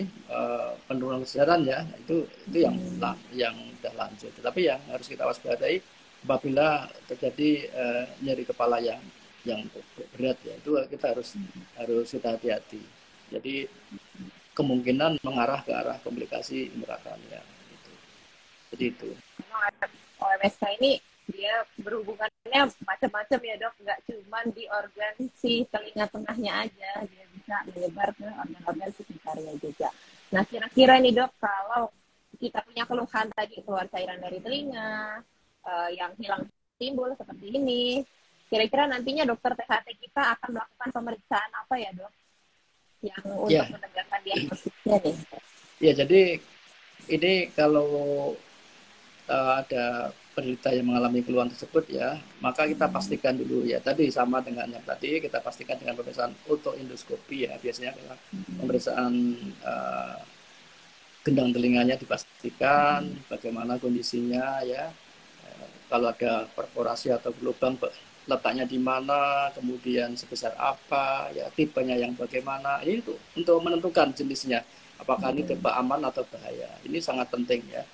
penurunan kesadaran ya. Itu yang sudah lanjut. Tetapi yang harus kita waspadai apabila terjadi nyeri kepala yang berat ya, itu kita harus kita hati-hati. Jadi kemungkinan mengarah ke arah komplikasi intrakranial. Jadi itu. OMSK ini dia berhubungannya macam-macam ya dok, nggak cuma di organ si telinga tengahnya aja, dia bisa menyebar ke organ-organ sekitarnya juga. Nah kira-kira nih dok, kalau kita punya keluhan tadi keluar cairan dari telinga, yang hilang timbul seperti ini, kira-kira nantinya dokter THT kita akan melakukan pemeriksaan apa ya dok, yang untuk menegakkan diagnosisnya nih? Ya jadi ini kalau ada penderita yang mengalami keluhan tersebut ya, maka kita pastikan dulu ya tadi sama dengan yang tadi kita pastikan dengan pemeriksaan otoindoskopi ya biasanya pemeriksaan gendang telinganya dipastikan bagaimana kondisinya ya, kalau ada perforasi atau lubang letaknya di mana, kemudian sebesar apa ya, tipenya yang bagaimana, ini untuk menentukan jenisnya apakah ini tipe aman atau bahaya. Ini sangat penting ya.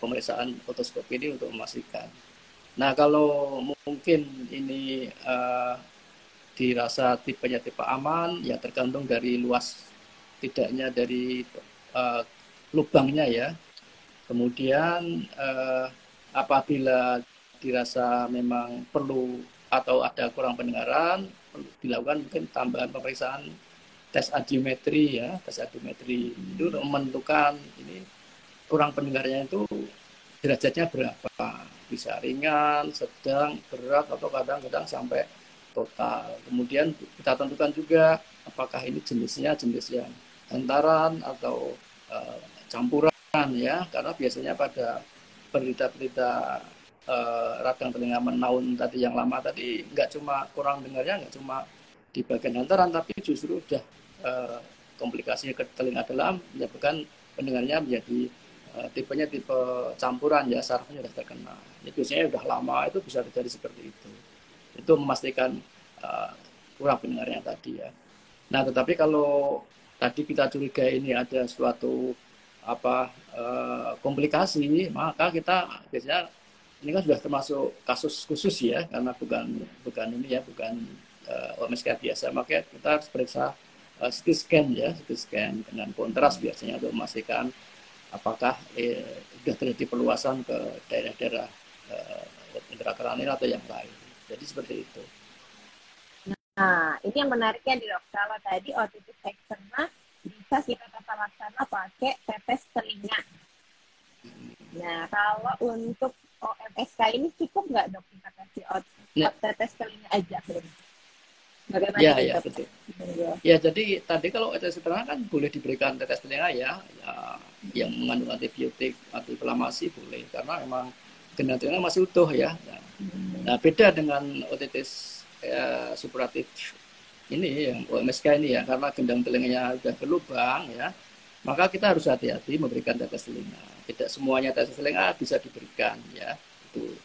Pemeriksaan otoskopi ini untuk memastikan. Nah kalau mungkin ini dirasa tipenya tipe aman, ya tergantung dari luas tidaknya dari lubangnya ya. Kemudian apabila dirasa memang perlu atau ada kurang pendengaran, dilakukan mungkin tambahan pemeriksaan tes audiometri ya, tes audiometri itu untuk menentukan ini kurang pendengarnya itu derajatnya berapa, bisa ringan, sedang, berat, atau kadang-kadang sampai total. Kemudian kita tentukan juga apakah ini jenisnya jenis yang hantaran atau campuran ya, karena biasanya pada penderita-penderita radang telinga menaun tadi yang lama tadi nggak cuma kurang dengarnya, nggak cuma di bagian hantaran, tapi justru sudah komplikasinya ke telinga dalam menyebabkan pendengarnya menjadi tipenya tipe campuran ya, sarafnya sudah terkena. Ini biasanya sudah lama itu bisa terjadi seperti itu. Itu memastikan kurang pendengarnya tadi ya. Nah, tetapi kalau tadi kita curiga ini ada suatu komplikasi, maka kita biasanya ini kan sudah termasuk kasus khusus ya, karena bukan ini ya, bukan OMSK biasa, maka kita harus periksa CT scan ya, CT scan dengan kontras biasanya untuk memastikan apakah sudah terjadi perluasan ke daerah-daerah intrakranial atau yang lain. Jadi seperti itu. Nah, ini yang menariknya di dok. Kalau tadi otitis eksterna bisa kita tata laksana pakai tetes telinga. Nah, kalau untuk OMSK ini cukup nggak dok kita kasih tetes telinga aja? Bagaimana ya, nih, ya, dok? betul. Ya, jadi tadi kalau otitis eksterna kan boleh diberikan tetes telinga ya, yang mengandung antibiotik, antiinflamasi boleh, karena memang gendang telinga masih utuh ya. Nah, beda dengan otitis supuratif ini yang OMSK ini ya, karena gendang telinganya sudah berlubang ya, maka kita harus hati-hati memberikan tetes telinga. Tidak semuanya tetes telinga bisa diberikan ya. Itu.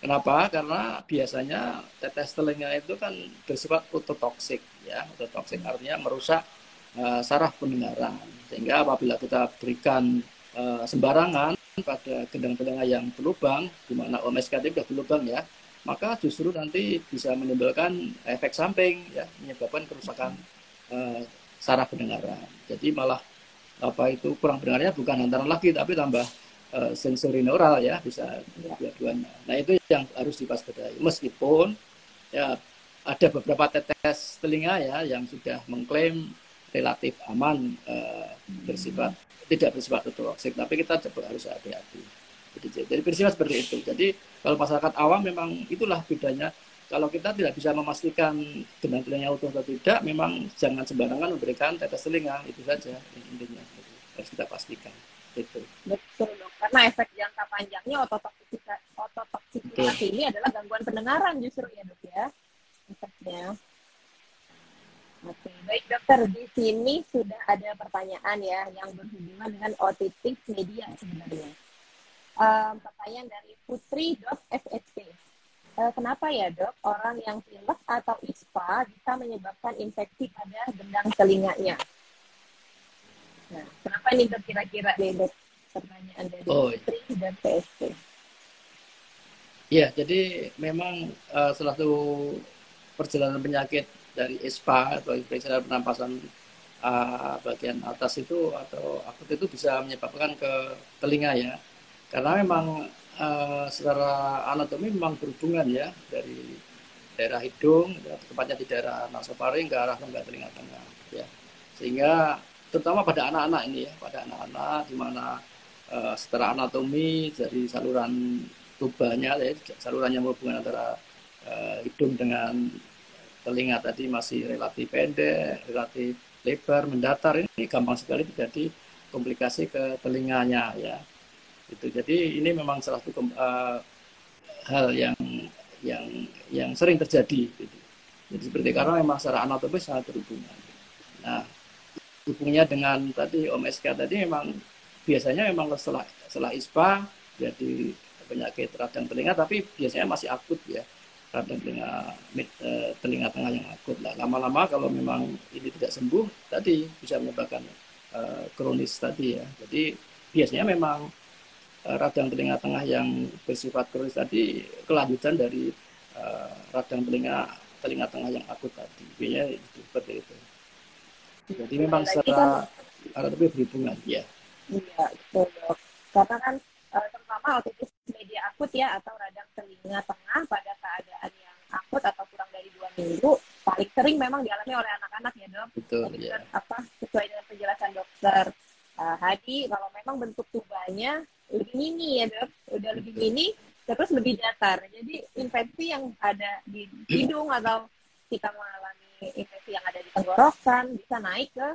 Kenapa? Karena biasanya tetes telinga itu kan bersifat ototoksik ya. Ototoksik artinya merusak saraf pendengaran. Sehingga apabila kita berikan sembarangan pada gendang telinga yang berlubang, di mana OMSK itu sudah berlubang ya, maka justru nanti bisa menimbulkan efek samping ya, menyebabkan kerusakan saraf pendengaran. Jadi malah kurang pendengarnya bukan hantaran lagi, tapi tambah sensori neural ya, bisa dua-duanya. Nah, itu yang harus diwaspadai. Meskipun ya ada beberapa tetes telinga ya yang sudah mengklaim relatif aman, tidak bersifat ototoksik, tapi kita coba harus hati-hati. Jadi bersifat seperti itu. Jadi kalau masyarakat awam memang itulah bedanya. Kalau kita tidak bisa memastikan gendang telinganya utuh atau tidak, memang jangan sembarangan memberikan tetes telinga, itu saja intinya. Harus kita pastikan. Itu. Betul dok, karena efek jangka panjangnya ototoksikitas ini adalah gangguan pendengaran justru ya dok ya, efeknya. Oke, baik dokter, di sini sudah ada pertanyaan ya yang berhubungan dengan otitis media sebenarnya. Pertanyaan dari Putri.FSP. Kenapa ya dok orang yang pilek atau ISPA bisa menyebabkan infeksi pada gendang telinganya? Nah, kenapa ini dok kira-kira dok? Pertanyaan dari Putri dan PSP. Ya, jadi memang salah satu perjalanan penyakit dari ISPA atau infeksi pernapasan bagian atas itu atau akut itu bisa menyebabkan ke telinga ya, karena memang secara anatomi memang berhubungan ya, dari daerah hidung, tepatnya di daerah nasofaring ke arah rongga telinga tengah ya, sehingga terutama pada anak-anak ini ya, pada anak-anak di mana secara anatomi dari saluran tubanya ya, saluran yang berhubungan antara hidung dengan telinga tadi masih relatif pendek, relatif lebar, mendatar, ini gampang sekali terjadi komplikasi ke telinganya ya. Itu. Jadi ini memang salah satu hal yang sering terjadi. Gitu. Jadi seperti karena memang secara anatomis sangat berhubungan. Nah, hubungannya dengan tadi OMSK tadi memang biasanya memang setelah ISPA jadi penyakit radang telinga, tapi biasanya masih akut ya, radang telinga tengah yang akut lah. Lama-lama kalau memang ini tidak sembuh tadi bisa menyebabkan kronis tadi ya. Jadi biasanya memang radang telinga tengah yang bersifat kronis tadi kelanjutan dari radang telinga tengah yang akut tadi. Biasanya seperti itu. Jadi memang secara lebih berhubungan ya. Iya, betul dok. Karena kan terutama otitis media akut ya atau radang telinga tengah pada keadaan yang akut atau kurang dari 2 minggu paling sering memang dialami oleh anak-anak ya dok. Betul ya. Sesuai dengan penjelasan dokter Hadi, kalau memang bentuk tubuhnya lebih mini ya dok, udah lebih mini terus lebih datar. Jadi infeksi yang ada di hidung atau kita mengalami infeksi yang ada di tenggorokan bisa naik ke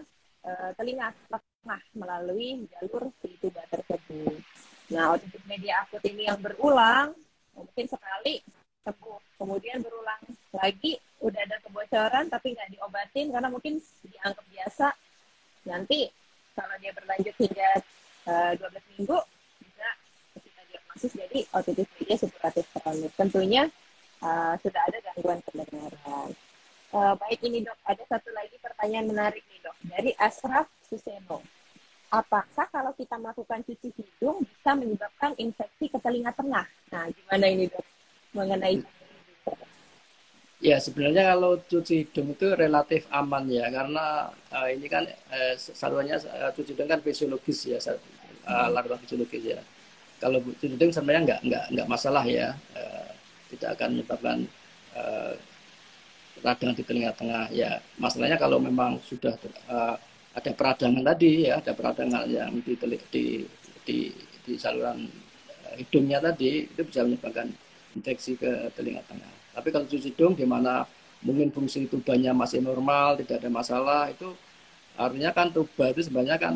telinga tengah melalui jalur si tuba tersebut. Nah, otitis media akut ini yang berulang, mungkin sekali sembuh, kemudian berulang lagi, udah ada kebocoran tapi nggak diobatin karena mungkin dianggap biasa. Nanti kalau dia berlanjut hingga 12 minggu, bisa kita diagnosis jadi otitis media supuratif kronis. Tentunya sudah ada gangguan pendengaran. Baik ini dok, ada satu lagi pertanyaan menarik nih dok, dari Ashraf Suseno. apakah kalau kita melakukan cuci hidung bisa menyebabkan infeksi ke telinga tengah? Nah, gimana ini dok mengenai Ya, sebenarnya kalau cuci hidung itu relatif aman ya, karena ini kan salurannya cuci hidung kan fisiologis ya, larutan fisiologis ya. Kalau cuci hidung sebenarnya nggak masalah ya, tidak akan menyebabkan eh, radang di telinga tengah ya. Masalahnya kalau memang sudah ada peradangan tadi ya, ada peradangan yang di saluran hidungnya tadi, itu bisa menyebabkan infeksi ke telinga tengah. Tapi kalau cuci hidung di mana mungkin fungsi tubannya masih normal, tidak ada masalah, itu artinya kan tuba itu sebenarnya kan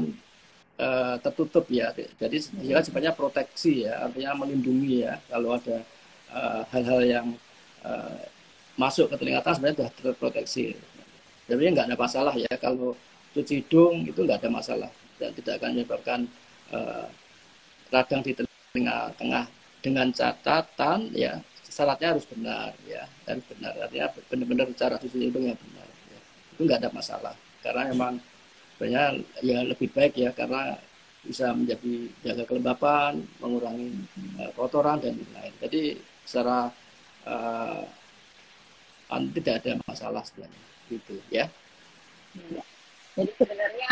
tertutup ya. Jadi dia sebenarnya proteksi ya, artinya melindungi ya. Kalau ada hal-hal yang uh, masuk ke telinga tengah sebenarnya sudah terproteksi. Jadi nggak ada masalah ya, kalau cuci hidung itu nggak ada masalah dan tidak akan menyebabkan uh, radang di telinga tengah, dengan catatan ya syaratnya harus benar ya, harus benar, artinya benar-benar cara cuci hidung yang benar ya. Itu nggak ada masalah karena memang sebenarnya ya lebih baik ya, karena bisa menjadi jaga kelembapan, mengurangi kotoran dan lain-lain. Jadi secara uh, tidak ada masalah sebenarnya gitu ya. ya. Jadi sebenarnya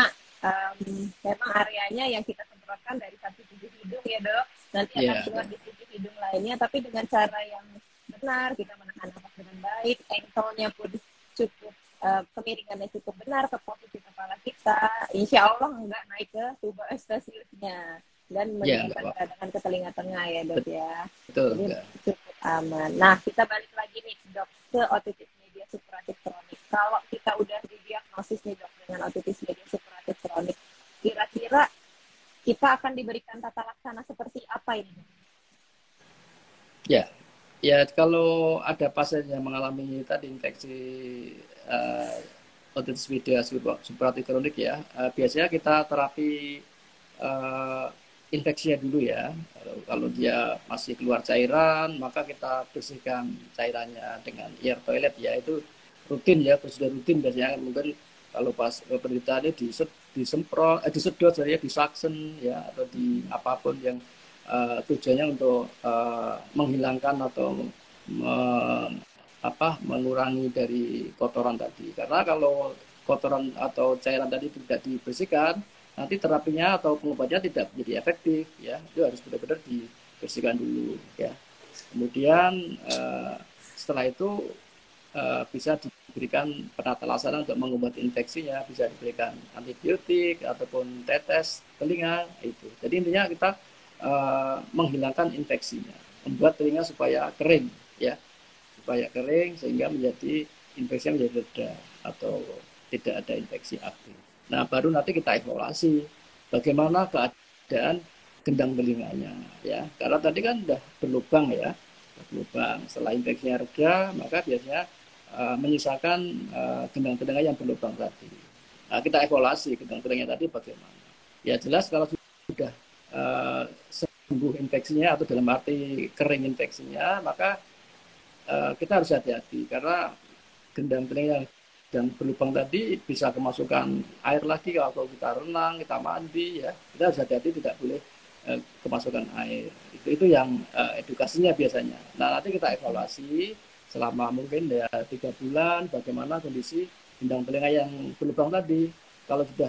memang areanya yang kita semprotkan dari satu sisi hidung ya dok, nanti akan Ya, keluar di sisi hidung lainnya, tapi dengan cara yang benar, kita menahan nafas dengan baik, angle-nya pun cukup, kemiringannya cukup benar ke posisi kepala kita, insya Allah nggak naik ke tuba eustachiusnya dan ya nggak menyebabkan apa-apa. peradangan ke telinga tengah ya dok ya. Betul Jadi enggak. cukup aman. Nah kita balik lagi nih dok ke otitis media supuratif kronik. Kalau kita udah didiagnosis nih dok dengan otitis media supuratif kronik, kira-kira kita akan diberikan tata laksana seperti apa ini? Ya, ya kalau ada pasien yang mengalami tadi infeksi uh, otitis media supuratif kronik ya, biasanya kita terapi uh, infeksinya dulu ya. Kalau dia masih keluar cairan, maka kita bersihkan cairannya dengan air toilet ya. Itu rutin ya, prosedur rutin biasanya. Mungkin kalau pas penderita ini disemprot, disedot ya, disaksen ya, atau di apapun yang tujuannya untuk menghilangkan atau mengurangi dari kotoran tadi. Karena kalau kotoran atau cairan tadi tidak dibersihkan, nanti terapinya atau pengobatannya tidak menjadi efektif ya. Itu harus benar-benar dibersihkan dulu ya. Kemudian setelah itu bisa diberikan penata laksana untuk mengobati infeksinya, bisa diberikan antibiotik ataupun tetes telinga itu. Jadi intinya kita menghilangkan infeksinya, membuat telinga supaya kering ya, supaya kering sehingga menjadi infeksinya menjadi reda atau tidak ada infeksi aktif. Nah, baru nanti kita evaluasi bagaimana keadaan gendang telinganya ya. Karena tadi kan sudah berlubang ya, berlubang. Setelah infeksinya reda, maka biasanya menyisakan gendang telinga yang berlubang tadi. Nah, kita evaluasi gendang telinganya tadi bagaimana. Ya jelas kalau sudah sembuh infeksinya atau dalam arti kering infeksinya, maka kita harus hati-hati karena gendang telinga dan berlubang tadi bisa kemasukan air lagi kalau kita renang, kita mandi ya. Kita harus hati-hati, tidak boleh kemasukan air. Itu yang edukasinya biasanya. Nah, nanti kita evaluasi selama mungkin ya 3 bulan bagaimana kondisi gendang telinga yang berlubang tadi. Kalau sudah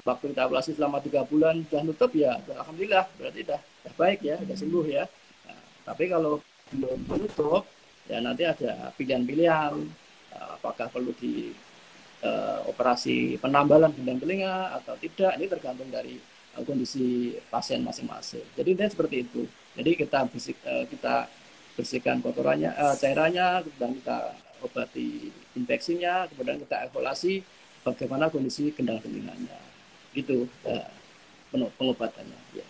waktu kita evaluasi selama 3 bulan sudah nutup ya alhamdulillah, berarti sudah baik ya, sudah sembuh ya. Nah, tapi kalau belum menutup ya nanti ada pilihan-pilihan, apakah perlu di operasi penambalan gendang telinga atau tidak, ini tergantung dari kondisi pasien masing-masing. Jadi intinya seperti itu. Jadi kita bersihkan kotorannya, cairannya, dan kita obati infeksinya, kemudian kita evaluasi bagaimana kondisi gendang telinganya. Gitu pengobatannya. Ya.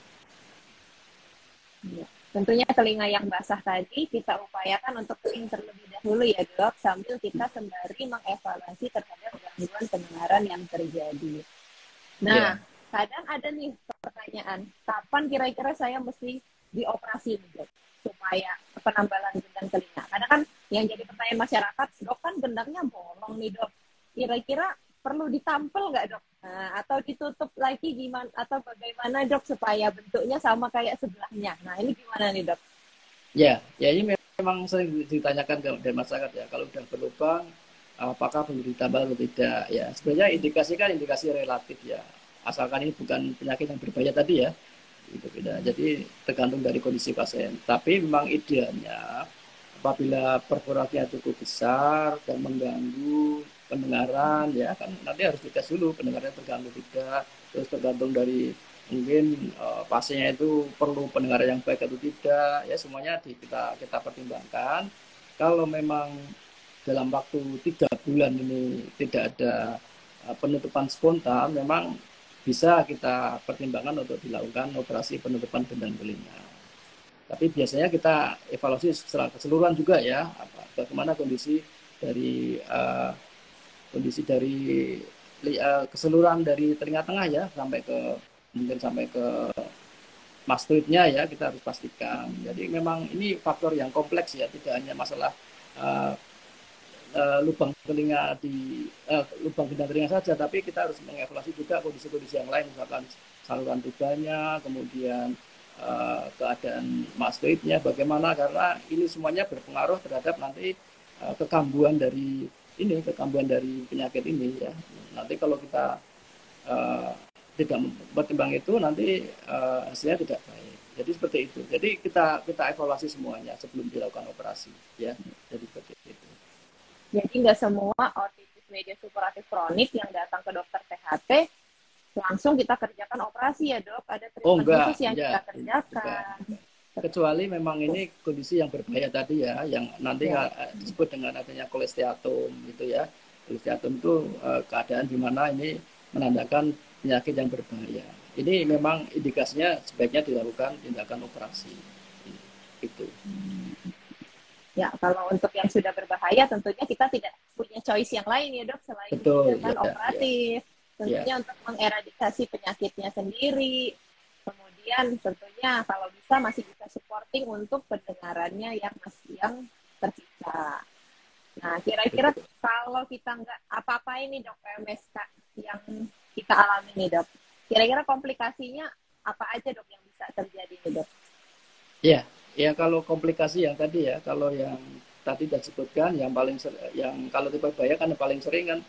Ya. Tentunya telinga yang basah tadi kita upayakan untuk kering terlebih dahulu ya dok, sambil kita sembari mengevaluasi terhadap gangguan pendengaran yang terjadi. Nah, Ya. kadang ada nih pertanyaan, kapan kira-kira saya mesti dioperasi dok, supaya penambalan gendang telinga? Karena kan yang jadi pertanyaan masyarakat, dok kan gendangnya bolong nih dok, kira-kira perlu ditampel nggak dok? Nah, atau ditutup lagi gimana atau bagaimana dok supaya bentuknya sama kayak sebelahnya? Nah ini gimana nih dok? Ya, ya ini memang sering ditanyakan dari masyarakat ya. Kalau udah berlubang, apakah perlu ditambah atau tidak? Ya, sebenarnya indikasi kan indikasi relatif ya. Asalkan ini bukan penyakit yang berbahaya tadi ya, itu beda. Jadi tergantung dari kondisi pasien. Tapi memang idealnya apabila perforatifnya cukup besar dan mengganggu pendengaran ya kan nanti harus dites dulu pendengarannya terganggu tidak, terus tergantung dari mungkin pasiennya itu perlu pendengaran yang baik atau tidak ya, semuanya kita kita pertimbangkan. Kalau memang dalam waktu 3 bulan ini tidak ada penutupan spontan, memang bisa kita pertimbangkan untuk dilakukan operasi penutupan gendang telinga. Tapi biasanya kita evaluasi secara keseluruhan juga ya, bagaimana kondisi dari keseluruhan dari telinga tengah ya, sampai ke mungkin sampai ke mastoidnya ya, kita harus pastikan. Jadi memang ini faktor yang kompleks ya, tidak hanya masalah uh, lubang telinga lubang gendang telinga saja, tapi kita harus mengevaluasi juga kondisi-kondisi yang lain, misalkan saluran tubanya, kemudian keadaan mastoidnya bagaimana, karena ini semuanya berpengaruh terhadap nanti kekambuhan dari penyakit ini ya. Nanti kalau kita tidak mempertimbang itu nanti hasilnya tidak baik. Jadi seperti itu. Jadi kita evaluasi semuanya sebelum dilakukan operasi ya. Jadi seperti itu. Jadi nggak semua otitis media supuratif kronik yang datang ke dokter THT langsung kita kerjakan operasi ya dok, ada treatment khusus yang kita kerjakan. Kecuali memang ini kondisi yang berbahaya tadi ya, yang nanti disebut dengan adanya kolesteatum gitu ya. Kolesteatum itu keadaan di mana ini menandakan penyakit yang berbahaya. Ini memang indikasinya sebaiknya dilakukan tindakan operasi. Itu. Ya, kalau untuk yang sudah berbahaya tentunya kita tidak punya choice yang lain ya dok selain tindakan operatif. Tentunya untuk mengeradikasi penyakitnya sendiri. Kemudian tentunya kalau bisa masih bisa supporting untuk pendengarannya yang tersisa. Nah, kira-kira kalau kita nggak apa-apa ini dok MSK yang kita alami nih dok, kira-kira komplikasinya apa aja dok yang bisa terjadi nih dok? Ya kalau komplikasi yang tadi ya, kalau yang tadi sudah disebutkan, yang kalau tipe bahaya kan yang paling sering kan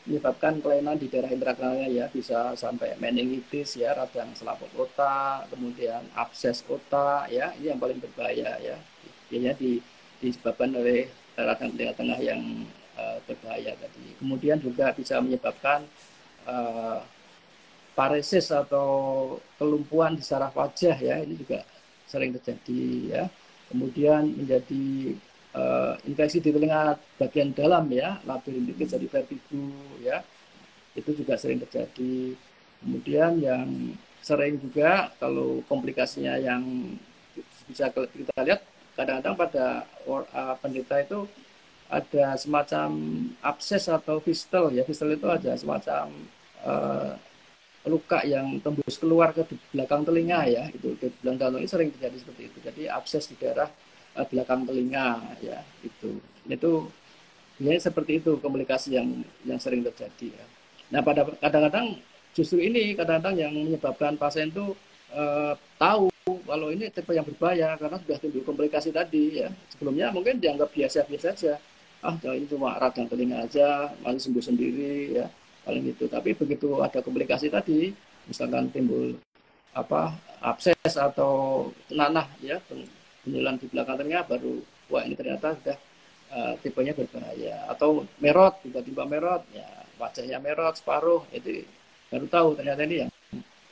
menyebabkan kelainan di daerah intrakranial ya, bisa sampai meningitis ya, radang selaput otak, kemudian abses otak ya, ini yang paling berbahaya ya. Biasanya disebabkan oleh radang telinga tengah yang berbahaya tadi. Kemudian juga bisa menyebabkan paresis atau kelumpuhan di saraf wajah ya, ini juga sering terjadi ya. Kemudian menjadi infeksi di telinga bagian dalam ya, labirintitis jadi vertigo ya, itu juga sering terjadi. Kemudian yang sering juga kalau komplikasinya yang bisa kita lihat kadang-kadang pada penderita itu ada semacam abses atau fistel ya. Fistel itu ada semacam luka yang tembus keluar ke belakang telinga ya, itu di belakang telinga sering terjadi seperti itu. Jadi abses di daerah belakang telinga ya, itu biasanya seperti itu komplikasi yang sering terjadi ya. Nah pada kadang-kadang justru ini kadang-kadang yang menyebabkan pasien itu tahu kalau ini tipe yang berbahaya karena sudah timbul komplikasi tadi ya. Sebelumnya mungkin dianggap biasa-biasa saja, ini cuma radang telinga aja, masih sembuh sendiri ya, paling itu. Tapi begitu ada komplikasi tadi, misalkan timbul abses atau nanah ya, benjolan di belakang telinga, baru wah ini ternyata sudah tipenya berbahaya. Atau merot, tiba-tiba merot ya, wajahnya merot separuh, itu baru tahu ternyata ini yang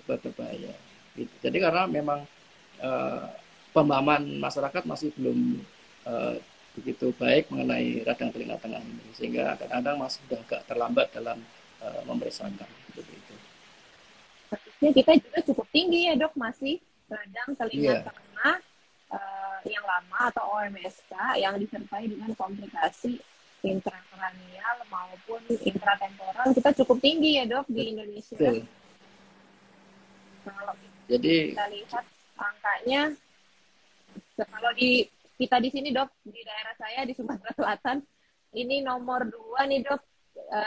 berbahaya gitu. Jadi karena memang pemahaman masyarakat masih belum begitu baik mengenai radang telinga tengah ini, sehingga kadang-kadang masih sudah agak terlambat dalam memeriksakan seperti itu. Harusnya kita juga cukup tinggi ya dok, masih radang telinga tengah yang lama atau OMSK yang disertai dengan komplikasi intrakranial maupun intratemporal, kita cukup tinggi ya dok di Indonesia. Betul. Kalau kita lihat angkanya, kalau kita di sini dok, di daerah saya di Sumatera Selatan, ini nomor 2 nih dok,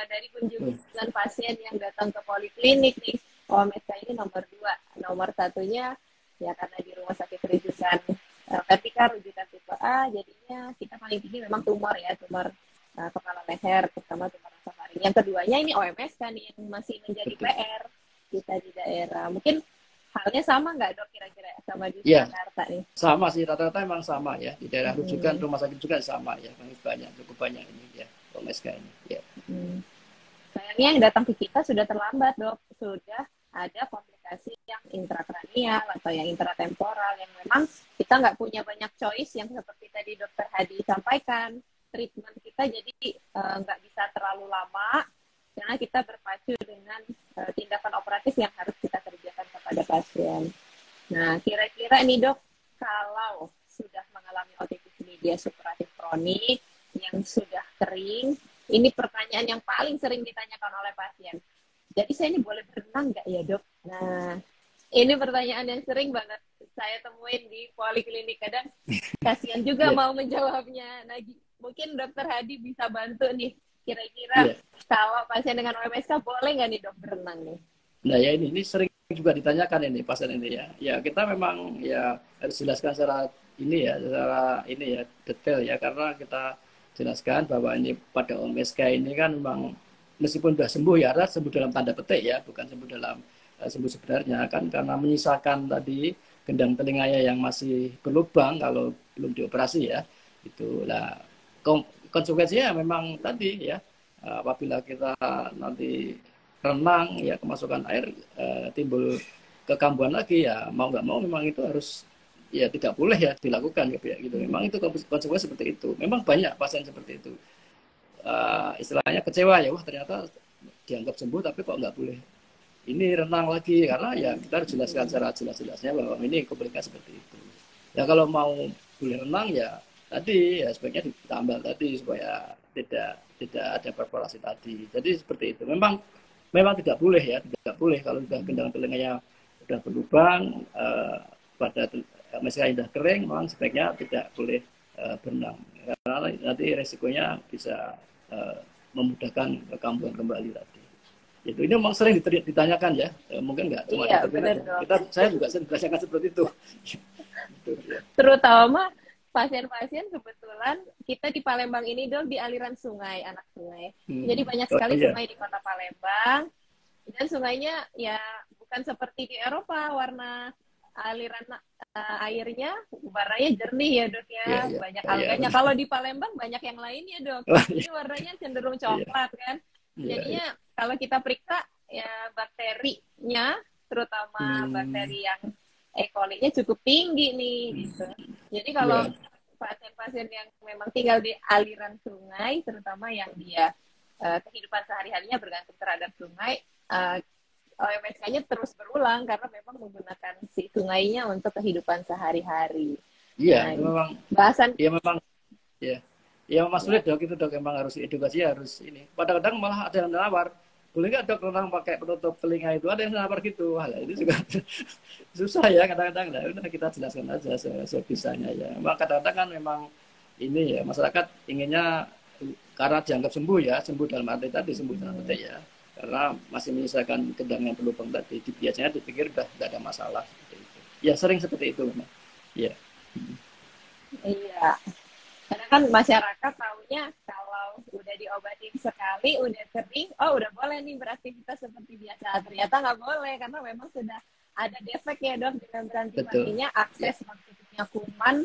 dari kunjungan pasien yang datang ke poliklinik nih. OMSK ini nomor 2. Nomor satunya ya karena di rumah sakit rujukan vertikal rujukan tipe A, jadinya kita paling tinggi memang tumor ya, tumor kepala leher, terutama tumor nasofaring. Yang keduanya ini OMSK nih yang masih menjadi Betul. PR kita di daerah. Mungkin halnya sama nggak dok kira-kira sama di Ya, Jakarta nih? sama sih, rata-rata memang sama ya. Di daerah rujukan Hmm. rumah sakit juga sama ya. Banyak, cukup banyak ini ya, OMSK ini. Ya. Hmm. Sayangnya yang datang ke kita sudah terlambat dok, sudah ada komplikasi yang intrakranial atau yang intratemporal yang memang kita nggak punya banyak choice yang seperti tadi dokter Hadi sampaikan, treatment kita jadi nggak bisa terlalu lama karena kita berpacu dengan tindakan operatif yang harus kita kerjakan kepada pasien. Nah, kira-kira nih dok, kalau sudah mengalami otitis media supuratif kronik yang sudah kering, ini pertanyaan yang paling sering ditanyakan oleh pasien. Jadi saya ini boleh berenang nggak ya dok? Nah, ini pertanyaan yang sering banget saya temuin di poliklinik. Kadang kasihan juga Ya, mau menjawabnya. Nah, mungkin dokter Hadi bisa bantu nih. Kira-kira ya. kalau pasien dengan OMSK boleh nggak nih dok berenang nih? Nah ya ini sering juga ditanyakan ini pasien ini ya. Ya kita memang ya harus jelaskan secara ini ya, secara ini ya detail ya karena kita jelaskan bahwa ini pada OMSK ini kan memang meskipun sudah sembuh ya, harus sembuh dalam tanda petik ya, bukan sembuh dalam sembuh sebenarnya kan karena menyisakan tadi gendang telinganya yang masih berlubang kalau belum dioperasi ya. Itulah konsekuensinya memang tadi ya apabila kita nanti renang ya kemasukan air timbul kekambuhan lagi ya mau nggak mau memang itu harus ya tidak boleh ya dilakukan gitu memang itu konsekuensi seperti itu memang banyak pasien seperti itu istilahnya kecewa ya wah ternyata dianggap sembuh tapi kok nggak boleh ini renang lagi karena ya kita harus jelaskan secara jelas-jelasnya bahwa ini komplikasi seperti itu ya kalau mau boleh renang ya tadi ya sebaiknya ditambal tadi supaya tidak ada perforasi tadi jadi seperti itu memang tidak boleh ya tidak boleh kalau sudah gendang telinganya sudah berlubang pada misalnya sudah kering memang sebaiknya tidak boleh berenang karena nanti resikonya bisa memudahkan kekambuhan kembali tadi itu ini memang sering ditanyakan ya mungkin nggak cuma Iya, dokter Bina benar ya dok. saya juga sering ditanyakan seperti itu gitu, ya. Terutama pasien-pasien kebetulan kita di Palembang ini dong di aliran sungai, anak sungai. Jadi banyak Oh sekali iya sungai di kota Palembang dan sungainya ya bukan seperti di Eropa warna aliran airnya warnanya jernih ya dok ya, iya iya banyak iya alganya. benar Kalau di Palembang banyak yang lainnya dok. oh, Ini warnanya cenderung iya coklat kan. iya iya Jadinya kalau kita periksa ya bakterinya, terutama hmm, bakteri yang E. coli-nya cukup tinggi nih gitu. Jadi kalau iya pasien-pasien yang memang tinggal di aliran sungai, terutama yang dia kehidupan sehari-harinya bergantung terhadap sungai, OMSK-nya terus berulang karena memang menggunakan si sungainya untuk kehidupan sehari-hari. iya Nah, itu memang bahasan iya memang ya ya memang ya, sulit dok itu dok memang harus edukasi harus ini kadang-kadang malah ada yang nawar boleh nggak dok renang pakai penutup telinga itu ada yang nawar gitu hal ini juga susah ya kadang-kadang nah, udah kita jelaskan aja sebisanya ya memang kadang-kadang kan memang ini ya masyarakat inginnya karena dianggap sembuh ya sembuh dalam arti tadi sembuh dalam arti ya karena masih menyisakan gendang yang berlubang tadi biasanya dipikir udah nggak ada masalah seperti itu ya sering seperti itu memang ya iya. Karena kan masyarakat taunya kalau udah diobatin sekali, udah kering, oh udah boleh nih beraktivitas seperti biasa. Ternyata nggak boleh karena memang sudah ada defek ya dok dengan berhenti betul matinya ya akses masuknya kuman,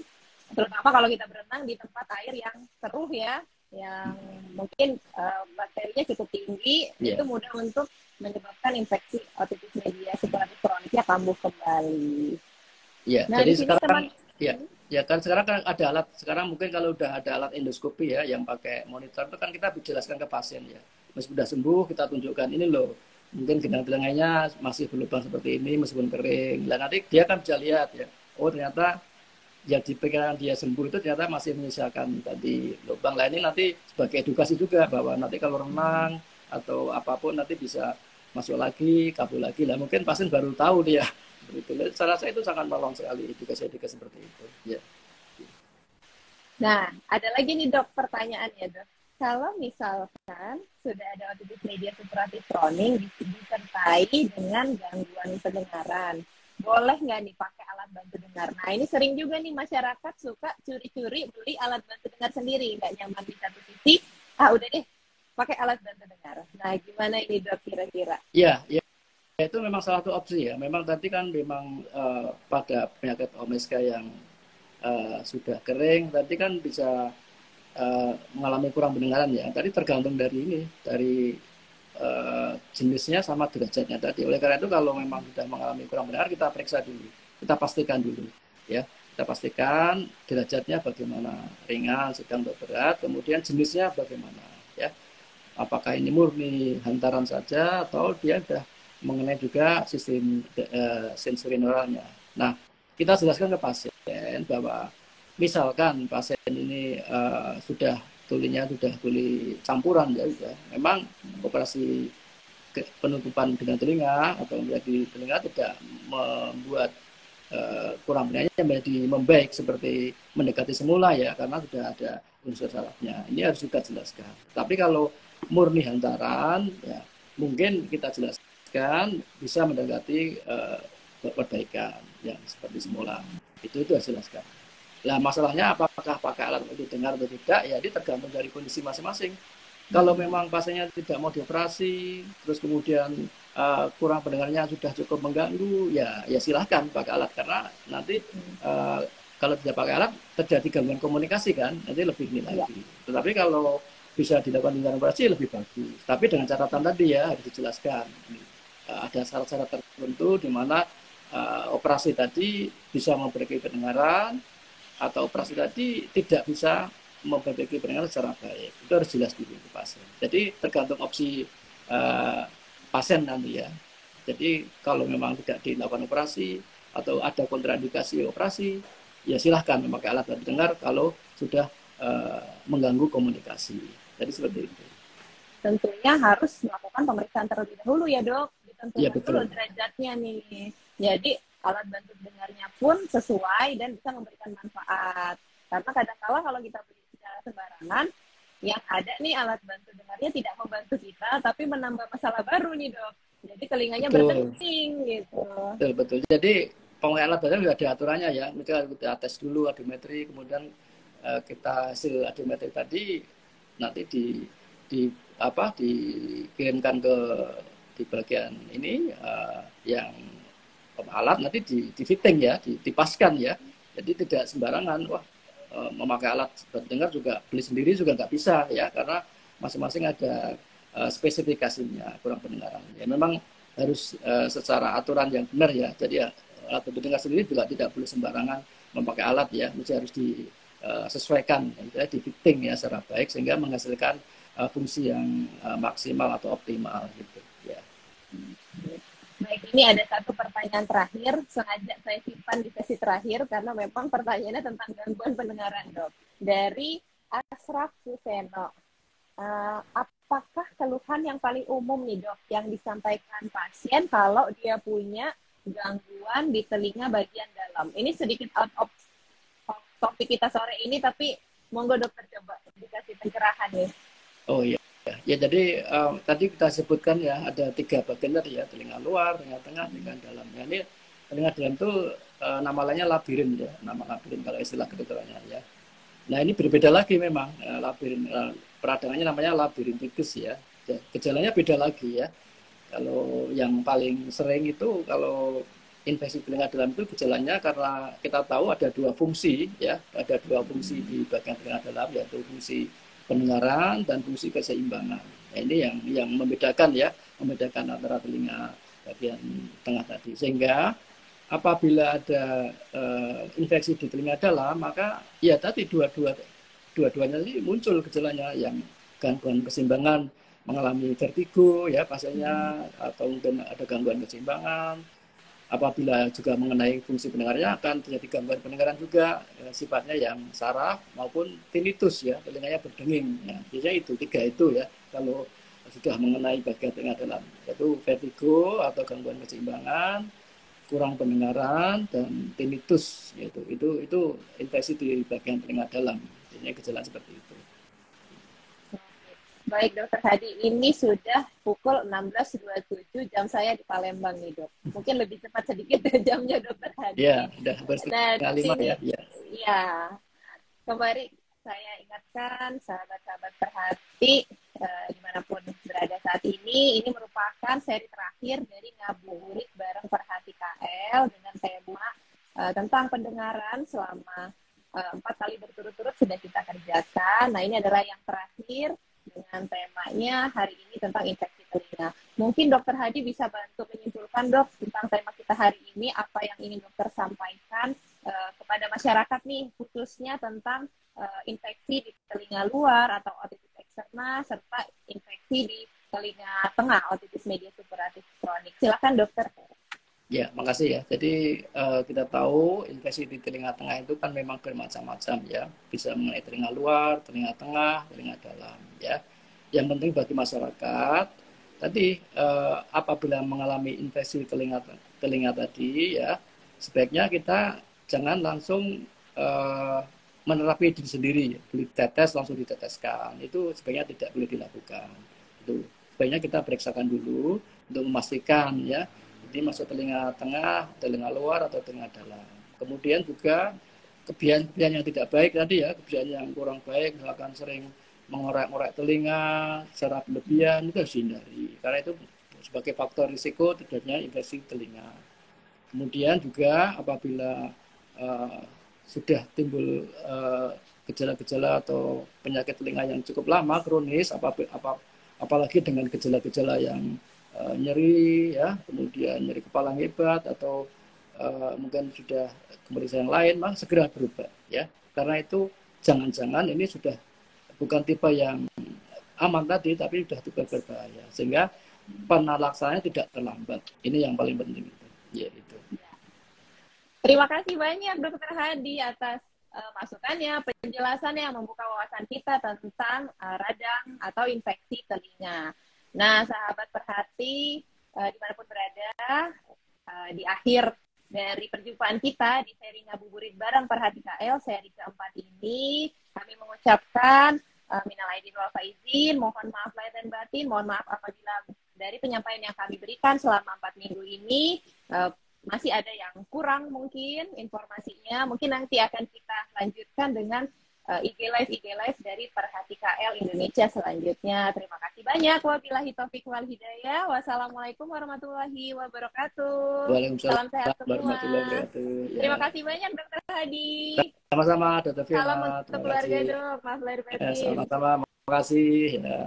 terutama kalau kita berenang di tempat air yang keruh ya, yang mungkin bakterinya cukup tinggi, itu ya mudah untuk menyebabkan infeksi otitis media supuratif kroniknya kambuh kembali. ya Nah jadi di sini sekarang teman, ya ya kan sekarang kan ada alat sekarang mungkin kalau udah ada alat endoskopi ya yang pakai monitor itu kan kita jelaskan ke pasien ya meskipun sudah sembuh kita tunjukkan ini loh mungkin gendang telinganya masih berlubang seperti ini meskipun kering lah nanti dia kan bisa lihat ya oh ternyata ya di pikiran dia sembuh itu ternyata masih menyisakan tadi lubang lah ini nanti sebagai edukasi juga bahwa nanti kalau renang atau apapun nanti bisa masuk lagi kabur lagi lah mungkin pasien baru tahu dia itu saya rasa itu sangat menolong sekali edukasi-edukasi seperti itu ya nah ada lagi nih dok pertanyaan ya dok. kalau misalkan sudah ada otitis media superatif kronik disertai dengan gangguan pendengaran, boleh nggak nih pakai alat bantu dengar? Nah, ini sering juga nih masyarakat suka curi-curi beli alat bantu dengar sendiri, nggak nyaman di satu sisi, udah deh pakai alat bantu dengar. Nah, gimana ini dok kira-kira? Ya, ya, itu memang salah satu opsi ya. Memang tadi kan memang pada penyakit OMSK yang sudah kering, tadi kan bisa mengalami kurang pendengaran ya. Tadi tergantung dari ini, dari jenisnya sama derajatnya tadi. Oleh karena itu kalau memang sudah mengalami kurang pendengaran, kita periksa dulu, kita pastikan dulu, ya. Kita pastikan derajatnya bagaimana, ringan, sedang, atau berat, kemudian jenisnya bagaimana, ya. Apakah ini murni hantaran saja atau dia sudah mengenai juga sistem sensori neuralnya. Nah, kita jelaskan ke pasien bahwa misalkan pasien ini sudah tulinya sudah tuli campuran ya, memang operasi penutupan dengan telinga atau menjadi telinga tidak membuat kurang pendengarannya menjadi membaik seperti mendekati semula ya, karena sudah ada unsur sarafnya. Ini harus kita jelaskan. Tapi kalau murni hantaran ya mungkin kita jelaskan bisa mendekati perbaikan yang seperti semula. Itu harus jelaskan. Nah, masalahnya apakah pakai alat untuk dengar atau tidak, ya ini tergantung dari kondisi masing-masing. Kalau memang pasiennya tidak mau dioperasi, terus kemudian kurang pendengarnya sudah cukup mengganggu, ya silahkan pakai alat. Karena nanti kalau tidak pakai alat, terjadi gangguan komunikasi kan, nanti lebih ini lagi. Tetapi kalau bisa dilakukan dengan operasi, lebih bagus. Tapi dengan catatan tadi ya, harus dijelaskan. Ada syarat-syarat tertentu di mana operasi tadi bisa memperbaiki pendengaran, atau operasi tadi tidak bisa memperbaiki pendengaran secara baik. Itu harus jelas dulu ke pasien. Jadi tergantung opsi pasien nanti ya. Jadi kalau memang tidak dilakukan operasi atau ada kontraindikasi operasi, ya silahkan memakai alat bantu dengar kalau sudah mengganggu komunikasi. Jadi seperti itu. Tentunya harus melakukan pemeriksaan terlebih dahulu ya dok. Ditentukan ya, betul. dulu derajatnya nih. Jadi alat bantu dengarnya pun sesuai dan bisa memberikan manfaat. Karena kadang-kala kalau kita beli secara sembarangan, yang ada nih alat bantu dengarnya tidak membantu kita, tapi menambah masalah baru nih dok. Jadi telinganya berdenging gitu. Betul. Jadi pemakaian alat bantu sudah ada aturannya ya. Misalnya kita tes dulu audiometri, kemudian kita hasil audiometri tadi nanti dikirimkan di bagian ini yang alat nanti di fitting ya, dipaskan ya. Jadi tidak sembarangan memakai alat dengar juga beli sendiri juga nggak bisa ya, karena masing-masing ada spesifikasinya kurang pendengaran. Ya memang harus secara aturan yang benar ya. Jadi ya alat dengar sendiri juga tidak boleh sembarangan memakai alat ya, mesti harus disesuaikan ya, di fitting ya secara baik sehingga menghasilkan fungsi yang maksimal atau optimal gitu ya. Baik, ini ada satu pertanyaan terakhir, sengaja saya simpan di sesi terakhir karena memang pertanyaannya tentang gangguan pendengaran dok. Dari Asraf Suseno, apakah keluhan yang paling umum nih dok yang disampaikan pasien kalau dia punya gangguan di telinga bagian dalam? Ini sedikit out of topik kita sore ini, tapi monggo dokter coba dikasih pencerahan nih. Oh iya. Ya jadi tadi kita sebutkan ya ada 3 bagian tadi ya, telinga luar, telinga tengah, telinga dalam. Ya, ini telinga dalam itu nama lainnya labirin ya, nama labirin kalau istilah kedokterannya ya. Nah ini berbeda lagi memang labirin, peradangannya namanya labirintitis ya. Gejalanya beda lagi ya. Kalau yang paling sering itu kalau infeksi telinga dalam itu gejalanya karena kita tahu ada 2 fungsi ya, ada 2 fungsi di bagian telinga dalam, yaitu fungsi pendengaran dan fungsi keseimbangan. Nah, ini yang membedakan antara telinga bagian tengah tadi. Sehingga apabila ada infeksi di telinga dalam, maka ya tadi dua-duanya ini muncul gejalanya, yang gangguan keseimbangan, mengalami vertigo ya pasiennya, atau mungkin ada gangguan keseimbangan. Apabila juga mengenai fungsi pendengarnya akan terjadi gangguan pendengaran juga, sifatnya yang saraf maupun tinnitus ya, telinganya berdenging. Ya, biasanya itu 3 itu ya kalau sudah mengenai bagian telinga dalam, yaitu vertigo atau gangguan keseimbangan, kurang pendengaran, dan tinnitus, yaitu itu infeksi di bagian telinga dalam. Biasanya gejala seperti itu. Baik Dokter Hadi, ini sudah pukul 16.27 jam saya di Palembang nih Dok. Mungkin lebih cepat sedikit jamnya Dokter Ya, Hadi. udah Nah setengah di lima sini, ya. Ya. ya kembali saya ingatkan sahabat-sahabat perhati dimanapun berada saat ini merupakan seri terakhir dari Ngabuburit bareng Perhati KL dengan tema tentang pendengaran selama 4 kali berturut-turut sudah kita kerjakan. Nah ini adalah yang terakhir dengan temanya hari ini tentang infeksi telinga. Mungkin Dokter Hadi bisa bantu menyimpulkan Dok tentang tema kita hari ini, apa yang ingin Dokter sampaikan kepada masyarakat nih, khususnya tentang infeksi di telinga luar atau otitis eksterna serta infeksi di telinga tengah, otitis media supuratif kronik. Silakan Dokter. Ya, makasih ya. Jadi kita tahu infeksi di telinga tengah itu kan memang bermacam-macam ya. Bisa mengenai telinga luar, telinga tengah, telinga dalam ya. Yang penting bagi masyarakat tadi apabila mengalami infeksi telinga tadi ya, sebaiknya kita jangan langsung menerapi diri sendiri, beli tetes langsung diteteskan. Itu sebaiknya tidak boleh dilakukan. Itu sebaiknya kita periksakan dulu untuk memastikan ya ini masuk telinga tengah, telinga luar, atau telinga dalam. Kemudian juga kebiasaan yang tidak baik tadi ya, kebiasaan yang kurang baik, misalkan sering mengorek-ngorek telinga secara berlebihan, itu harus dihindari. Karena itu sebagai faktor risiko terjadinya infeksi telinga. Kemudian juga apabila sudah timbul gejala-gejala atau penyakit telinga yang cukup lama, kronis, apalagi dengan gejala-gejala yang nyeri ya, kemudian nyeri kepala hebat atau mungkin sudah pemeriksaan yang lain, maka segera berobat ya. Karena itu jangan-jangan ini sudah bukan tipe yang aman tadi, tapi sudah tipe berbahaya. Sehingga penalaksananya tidak terlambat. Ini yang paling penting itu. Ya itu. Terima kasih banyak Dokter Hadi atas masukannya, penjelasannya yang membuka wawasan kita tentang radang atau infeksi telinga. Nah, sahabat perhati dimanapun berada, di akhir dari perjumpaan kita di seri Ngabuburit bareng Perhati KL seri keempat ini, kami mengucapkan minal aidin wal faizin, mohon maaf lahir dan batin, mohon maaf apabila dari penyampaian yang kami berikan selama 4 minggu ini masih ada yang kurang mungkin informasinya. Mungkin nanti akan kita lanjutkan dengan IG Live dari Perhati KL Indonesia selanjutnya. Terima kasih banyak. Wabillahi taufiq wal hidayah. Wassalamualaikum warahmatullahi wabarakatuh. Waalaikumsalam Salam sehat semua. warahmatullahi wabarakatuh. Ya. Terima kasih banyak Dokter Hadi. Sama-sama Dr. Firma. Salam untuk keluarga Dok. Maaf lahir Ya, batin. sama-sama. Terima kasih. Ya.